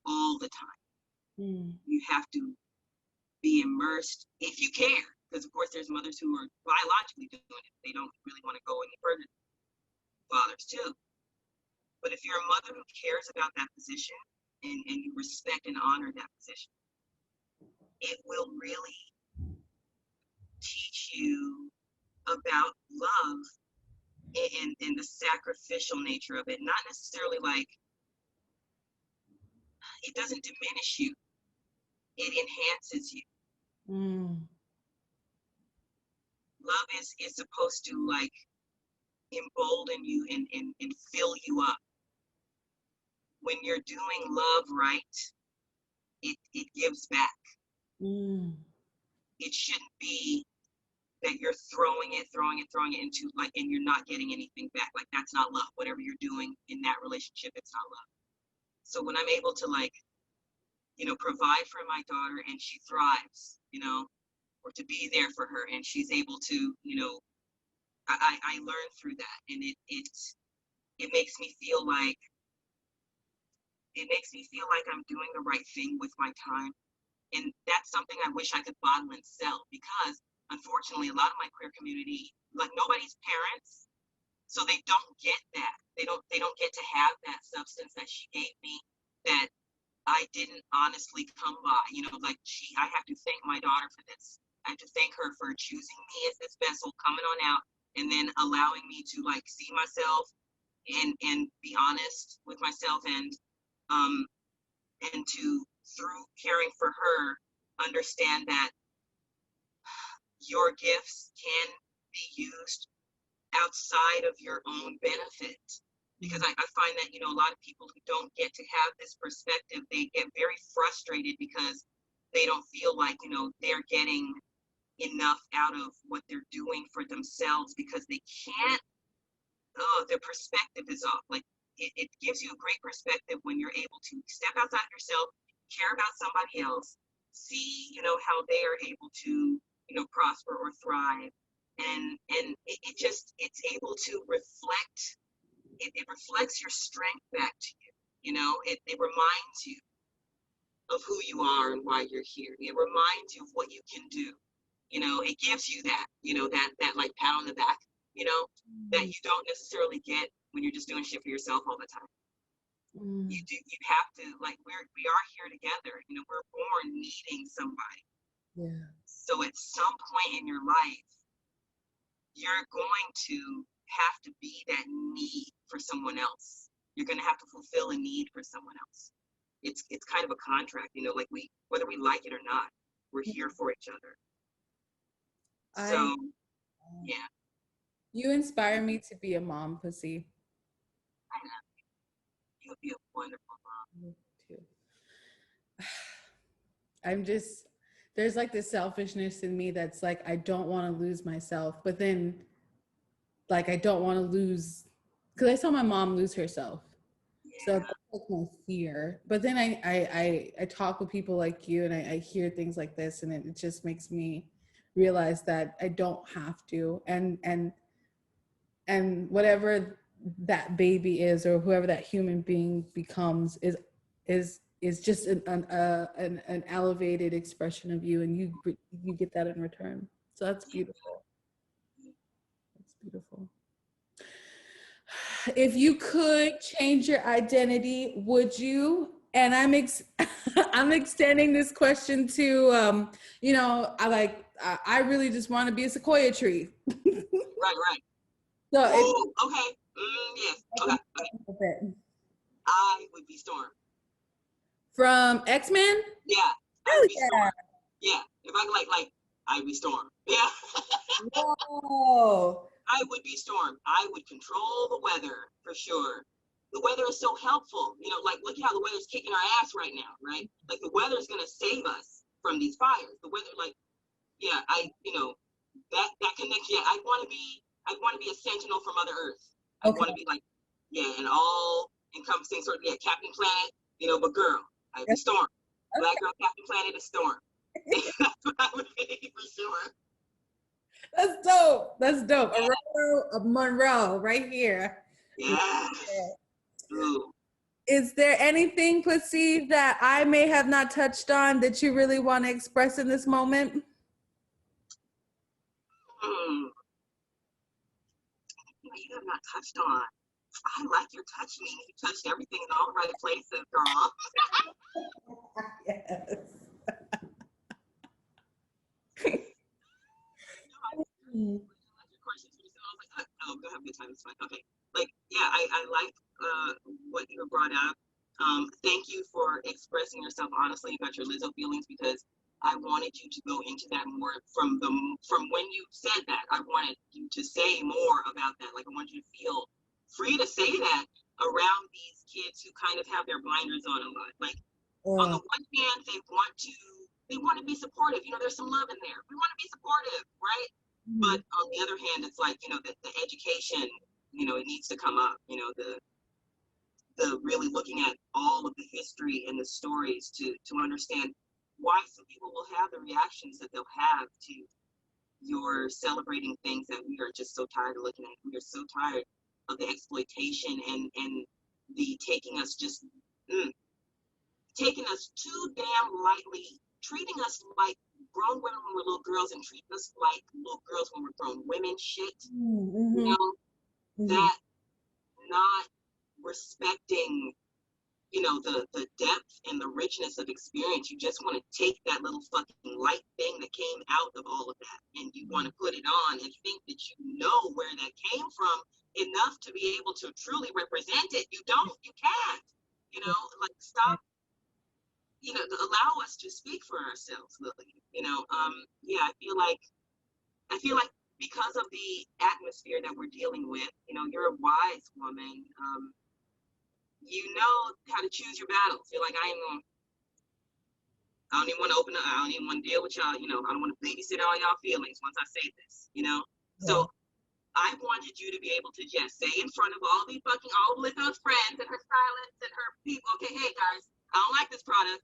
all the time. You have to be immersed if you care, because of course there's mothers who are biologically doing it. They don't really want to go any further. Fathers too. But if you're a mother who cares about that position and you respect and honor that position, it will really teach you about love and the sacrificial nature of it. Not necessarily like, it doesn't diminish you, it enhances you. Love is supposed to like embolden you and fill you up. When you're doing love right, it gives back. It shouldn't be that you're throwing it into like, and you're not getting anything back. Like, that's not love. Whatever you're doing in that relationship, it's not love. So when I'm able to like, provide for my daughter and she thrives, or to be there for her and she's able to, I learned through that, and it makes me feel like I'm doing the right thing with my time. And that's something I wish I could bottle and sell, because unfortunately a lot of my queer community, like, nobody's parents, so they don't get that. They don't get to have that substance that she gave me that I didn't honestly come by. I have to thank my daughter for this. I have to thank her for choosing me as this vessel, coming on out, and then allowing me to like see myself and be honest with myself, and to, through caring for her, understand that your gifts can be used outside of your own benefit. Because I find that, a lot of people who don't get to have this perspective, they get very frustrated because they don't feel like, they're getting enough out of what they're doing for themselves, because they can't, their perspective is off. Like, it gives you a great perspective when you're able to step outside yourself, care about somebody else, see, how they are able to, prosper or thrive. And it's able to reflect, it reflects your strength back to you. It reminds you of who you are and why you're here. It reminds you of what you can do. It gives you that, that like pat on the back, that you don't necessarily get when you're just doing shit for yourself all the time. You have to, like, we are here together. We're born needing somebody. Yeah. So at some point in your life, you're going to have to be that need for someone else. You're going to have to fulfill a need for someone else. It's kind of a contract, like, whether we like it or not, we're here for each other. So, yeah. You inspire me to be a mom, Puzzi. I know. You'll be a wonderful mom. Me too. I'm just, there's like this selfishness in me that's like, I don't want to lose myself, but then like, I don't want to lose, because I saw my mom lose herself. So Yeah. that's like my fear. But then I talk with people like you and I hear things like this and it just makes me realize that I don't have to. And whatever that baby is or whoever that human being becomes is just an elevated expression of you, and you get that in return. So that's beautiful. That's beautiful. If you could change your identity, would you? And I'm extending this question to I really just want to be a sequoia tree. Right. So Ooh, okay. Yes. Okay. I would be Storm. from X-Men? Yeah. I would be Storm. Yeah. If I could like I'd be Storm. Yeah. Whoa. I would be Storm. I would control the weather for sure. The weather is so helpful. Like look how the weather's kicking our ass right now, right? Like the weather's gonna save us from these fires. The weather, like, yeah, that connection. Yeah, I'd want to be a sentinel from Mother Earth. I want to be like, yeah, an all encompassing sort of, yeah, Captain Planet, but girl, I'd be Storm. Black girl Captain Planet is Storm. That's what I would be for sure. That's dope. Yeah. Aurora Monroe right here. Yeah. Ooh. Is there anything, Puzzi, that I may have not touched on that you really want to express in this moment? You have not touched on. I like your touch me. You touched everything in all the right places, girl. Yes. Oh, go have a good time. It's fine. Okay. Like, yeah, I like what you brought up. Thank you for expressing yourself honestly about your Lizzo feelings, because I wanted you to go into that more from when you said that. I wanted you to say more about that. Like, I wanted you to feel free to say that around these kids who kind of have their blinders on a lot. Like, on the one hand, they want to be supportive. There's some love in there. We want to be supportive, right? Mm-hmm. But on the other hand, it's like, the education, it needs to come up, the really looking at all of the history and the stories to understand why some people will have the reactions that they'll have to your celebrating things that we are just so tired of looking at. We are so tired of the exploitation and the taking us too damn lightly, treating us like grown women when we're little girls and treating us like little girls when we're grown women shit. Mm-hmm. That not respecting, the depth and the richness of experience. You just want to take that little fucking light thing that came out of all of that and you want to put it on and think that you know where that came from enough to be able to truly represent it. You don't, you can't, like stop, allow us to speak for ourselves, Lily. Yeah, I feel like because of the atmosphere that we're dealing with, you're a wise woman. You know how to choose your battles. You're like, I don't even want to I don't even want to deal with y'all. I don't want to babysit all y'all feelings once I say this, Yeah. So I wanted you to be able to just say in front of all Lizzo's friends and her stylists and her people, okay, hey guys, I don't like this product.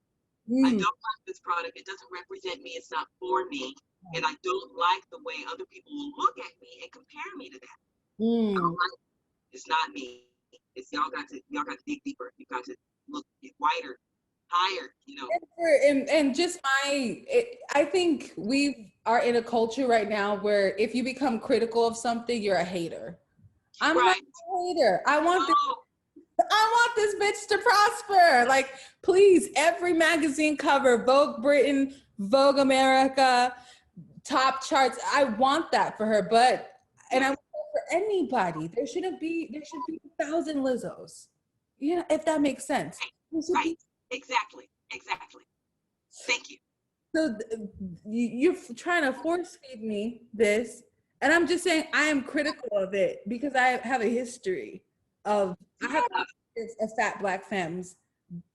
I don't like this product. It doesn't represent me. It's not for me. And I don't like the way other people will look at me and compare me to that. I don't like it. It's not me. It's y'all got to dig deeper. You got to look wider, higher, And just I think we are in a culture right now where if you become critical of something, you're a hater. I'm not a hater. I want this bitch to prosper. Like, please, every magazine cover, Vogue Britain, Vogue America, top charts. I want that for her, and I want that for anybody. There should be 1,000 Lizzos. If that makes sense. Right. Exactly. Thank you. So you're trying to force feed me this, And I'm just saying I am critical of it because I have a history of, I have of fat Black femmes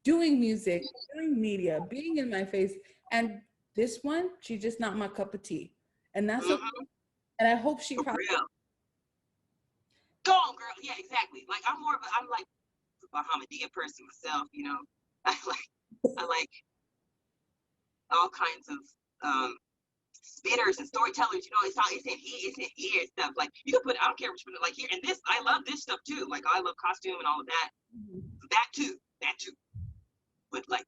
doing music, doing media, being in my face. And this one, she's just not my cup of tea. And that's okay. And I hope she probably. Go on, girl. Yeah, exactly. Like I'm like a Bahamadia person myself, you know. I like all kinds of spitters and storytellers, you know. It's in here and stuff. Like you can put, I don't care what you put it like here. And this, I love this stuff too. Like I love costume and all of that. That too. But like,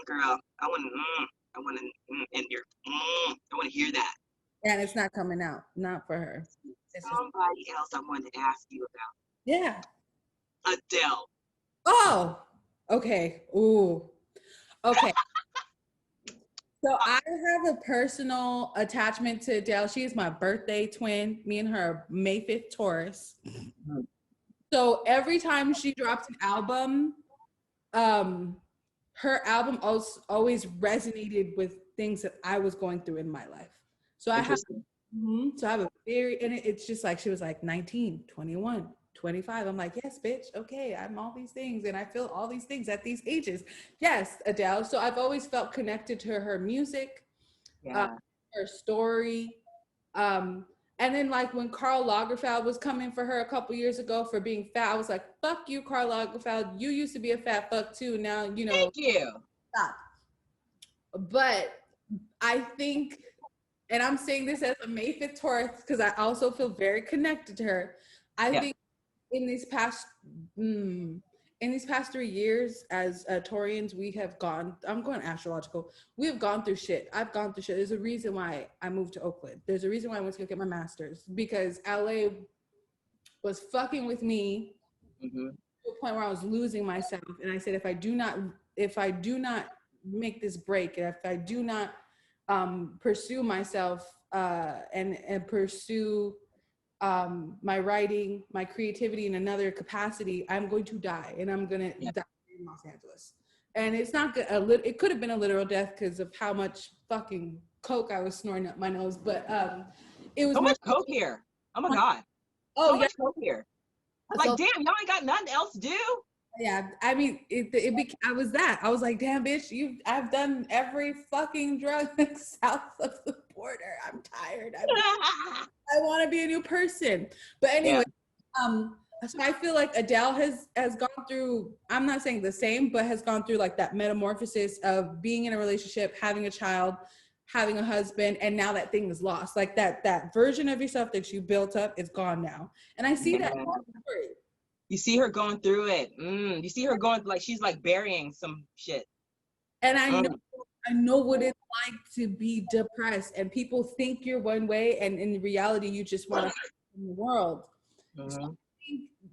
girl, I want to in your, I want to hear that. And it's not coming out, not for her. It's somebody else I wanted to ask you about. Yeah. Adele. Oh, okay. Ooh. Okay. So I have a personal attachment to Adele. She is my birthday twin. Me and her are May 5th Taurus. So every time she drops an album, her album always resonated with things that I was going through in my life. So I have a very, and it's just like, she was like 19, 21, 25. I'm like, yes, bitch. Okay. I'm all these things. And I feel all these things at these ages. Yes, Adele. So I've always felt connected to her music, her story. And then like when Karl Lagerfeld was coming for her a couple years ago for being fat, I was like, fuck you, Karl Lagerfeld. You used to be a fat fuck too. Now, you know. Thank you. Stop. But I think, and I'm saying this as a May 5th Taurus because I also feel very connected to her. I think in these past 3 years as Taurians, we have gone, I'm going astrological, we have gone through shit. I've gone through shit. There's a reason why I moved to Oakland. There's a reason why I went to go get my master's, because LA was fucking with me to a point where I was losing myself. And I said, if I do not make this break, if I do not pursue myself and pursue my writing, my creativity in another capacity, I'm going to die, and I'm going to die in Los Angeles. And it's not good. It could have been a literal death because of how much fucking coke I was snorting up my nose. But it was so much coke here. Oh my god. Oh, so much coke here. Like, so, damn, y'all ain't got nothing else to do. Yeah, I mean, I was that. I was like, damn, bitch, I've done every fucking drug south of the border. I'm tired. I want to be a new person. But anyway, so I feel like Adele has gone through, I'm not saying the same, but has gone through like that metamorphosis of being in a relationship, having a child, having a husband, and now that thing is lost. Like that version of yourself that you built up is gone now. And I see that. You see her going through it. You see her going, like, she's like burying some shit. And I know what it's like to be depressed, and people think you're one way, and in reality, you just want to in the world. So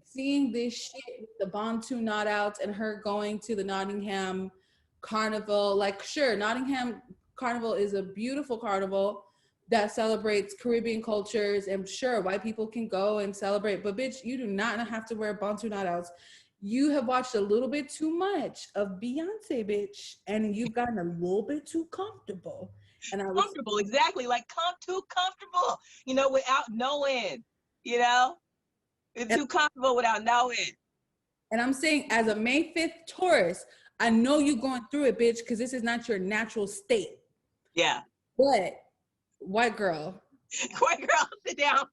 seeing this shit with the Bantu not outs and her going to the Nottingham Carnival, like, sure, Nottingham Carnival is a beautiful carnival that celebrates Caribbean cultures, and sure, white people can go and celebrate, but bitch, you do not have to wear Bantu not outs. You have watched a little bit too much of Beyonce, bitch, and you've gotten a little bit too comfortable. And comfortable, exactly, like too comfortable, you know, without knowing, you know, it's too comfortable without knowing. And I'm saying, as a May 5th Taurus, I know you're going through it, bitch, because this is not your natural state. Yeah. But white girl, sit down.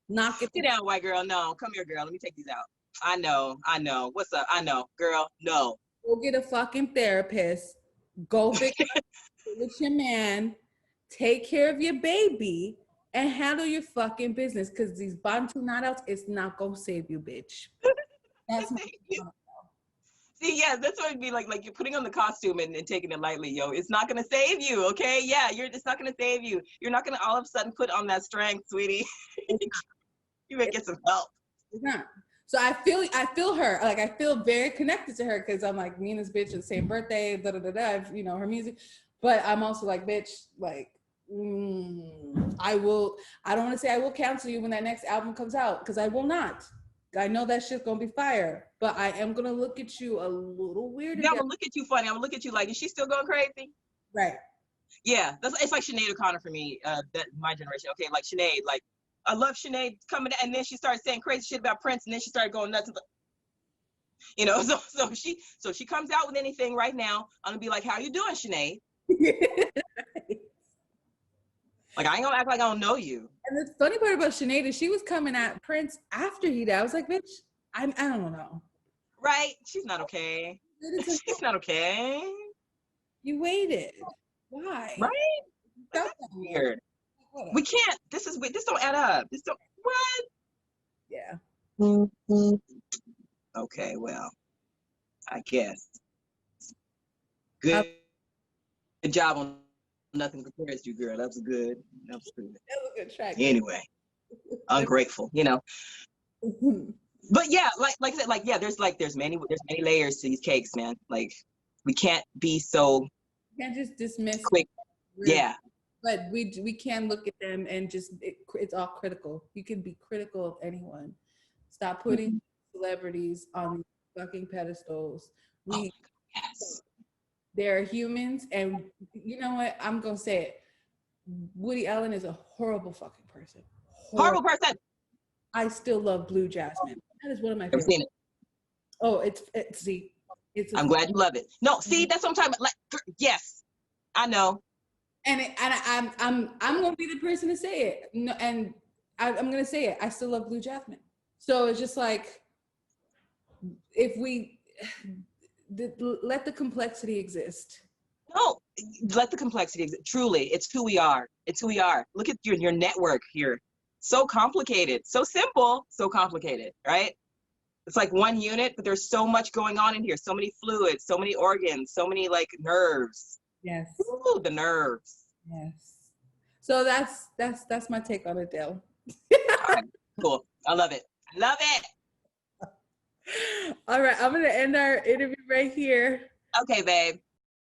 Knock it. Sit down, white girl. No, come here, girl. Let me take these out. I know. What's up? I know, girl. No. Go get a fucking therapist. Go fix it with your man. Take care of your baby and handle your fucking business. Because these Bantu not outs, it's not gonna save you, bitch. That's not See, yeah, that's what it'd be like you're putting on the costume and taking it lightly, yo. It's not gonna save you, okay? Yeah, it's not gonna save you. You're not gonna all of a sudden put on that strength, sweetie. You may get some help. It's not. So I feel her. Like, I feel very connected to her because I'm like, me and this bitch are the same birthday, da da da da. You know, her music, but I'm also like, bitch, like, I don't want to say I will cancel you when that next album comes out, because I will not. I know that shit's gonna be fire, but I am gonna look at you a little weird. Yeah, I'm gonna look at you funny. I'm gonna look at you like, is she still going crazy? Right. Yeah, it's like Sinead O'Connor for me. That my generation. Okay, like Sinead, like I love Sinead coming, and then she started saying crazy shit about Prince, and then she started going nuts. You know, so she comes out with anything right now, I'm gonna be like, how you doing, Sinead? Like, I ain't gonna act like I don't know you. And the funny part about Sinead is she was coming at Prince after he died. I was like, bitch, I don't know. Right? She's not okay. She's not okay. You waited. Why? Right? That's weird. We can't. This don't add up. This don't. What? Yeah. Okay. Well, I guess. Good job on Nothing Compares to You, girl. That was good. That was good. That was a good track. Anyway, ungrateful. You know. But yeah, like I said, like yeah, there's many layers to these cakes, man. Like, we can't be so. You can't just dismiss. Quick. Yeah. But we can look at them and just it's all critical. You can be critical of anyone. Stop putting celebrities on these fucking pedestals. Yes. They're humans, and you know what? I'm gonna say it. Woody Allen is a horrible fucking person. Horrible person. I still love Blue Jasmine. That is one of my favorites. I've seen it. Oh, it's I'm glad you love it. No, see, that's what I'm talking about. Like, yes, I know. And I'm gonna be the person to say it. No, and I'm gonna say it. I still love Blue Jasmine. So it's just like, if we let the complexity exist. No, let the complexity exist. Truly, it's who we are. It's who we are. Look at your network here. So complicated. So simple. So complicated. Right? It's like one unit, but there's so much going on in here. So many fluids. So many organs. So many like nerves. Yes. Ooh, the nerves. Yes. So that's my take on it, Dale. All right, cool. I love it. I love it. All right, I'm gonna end our interview right here. Okay, babe.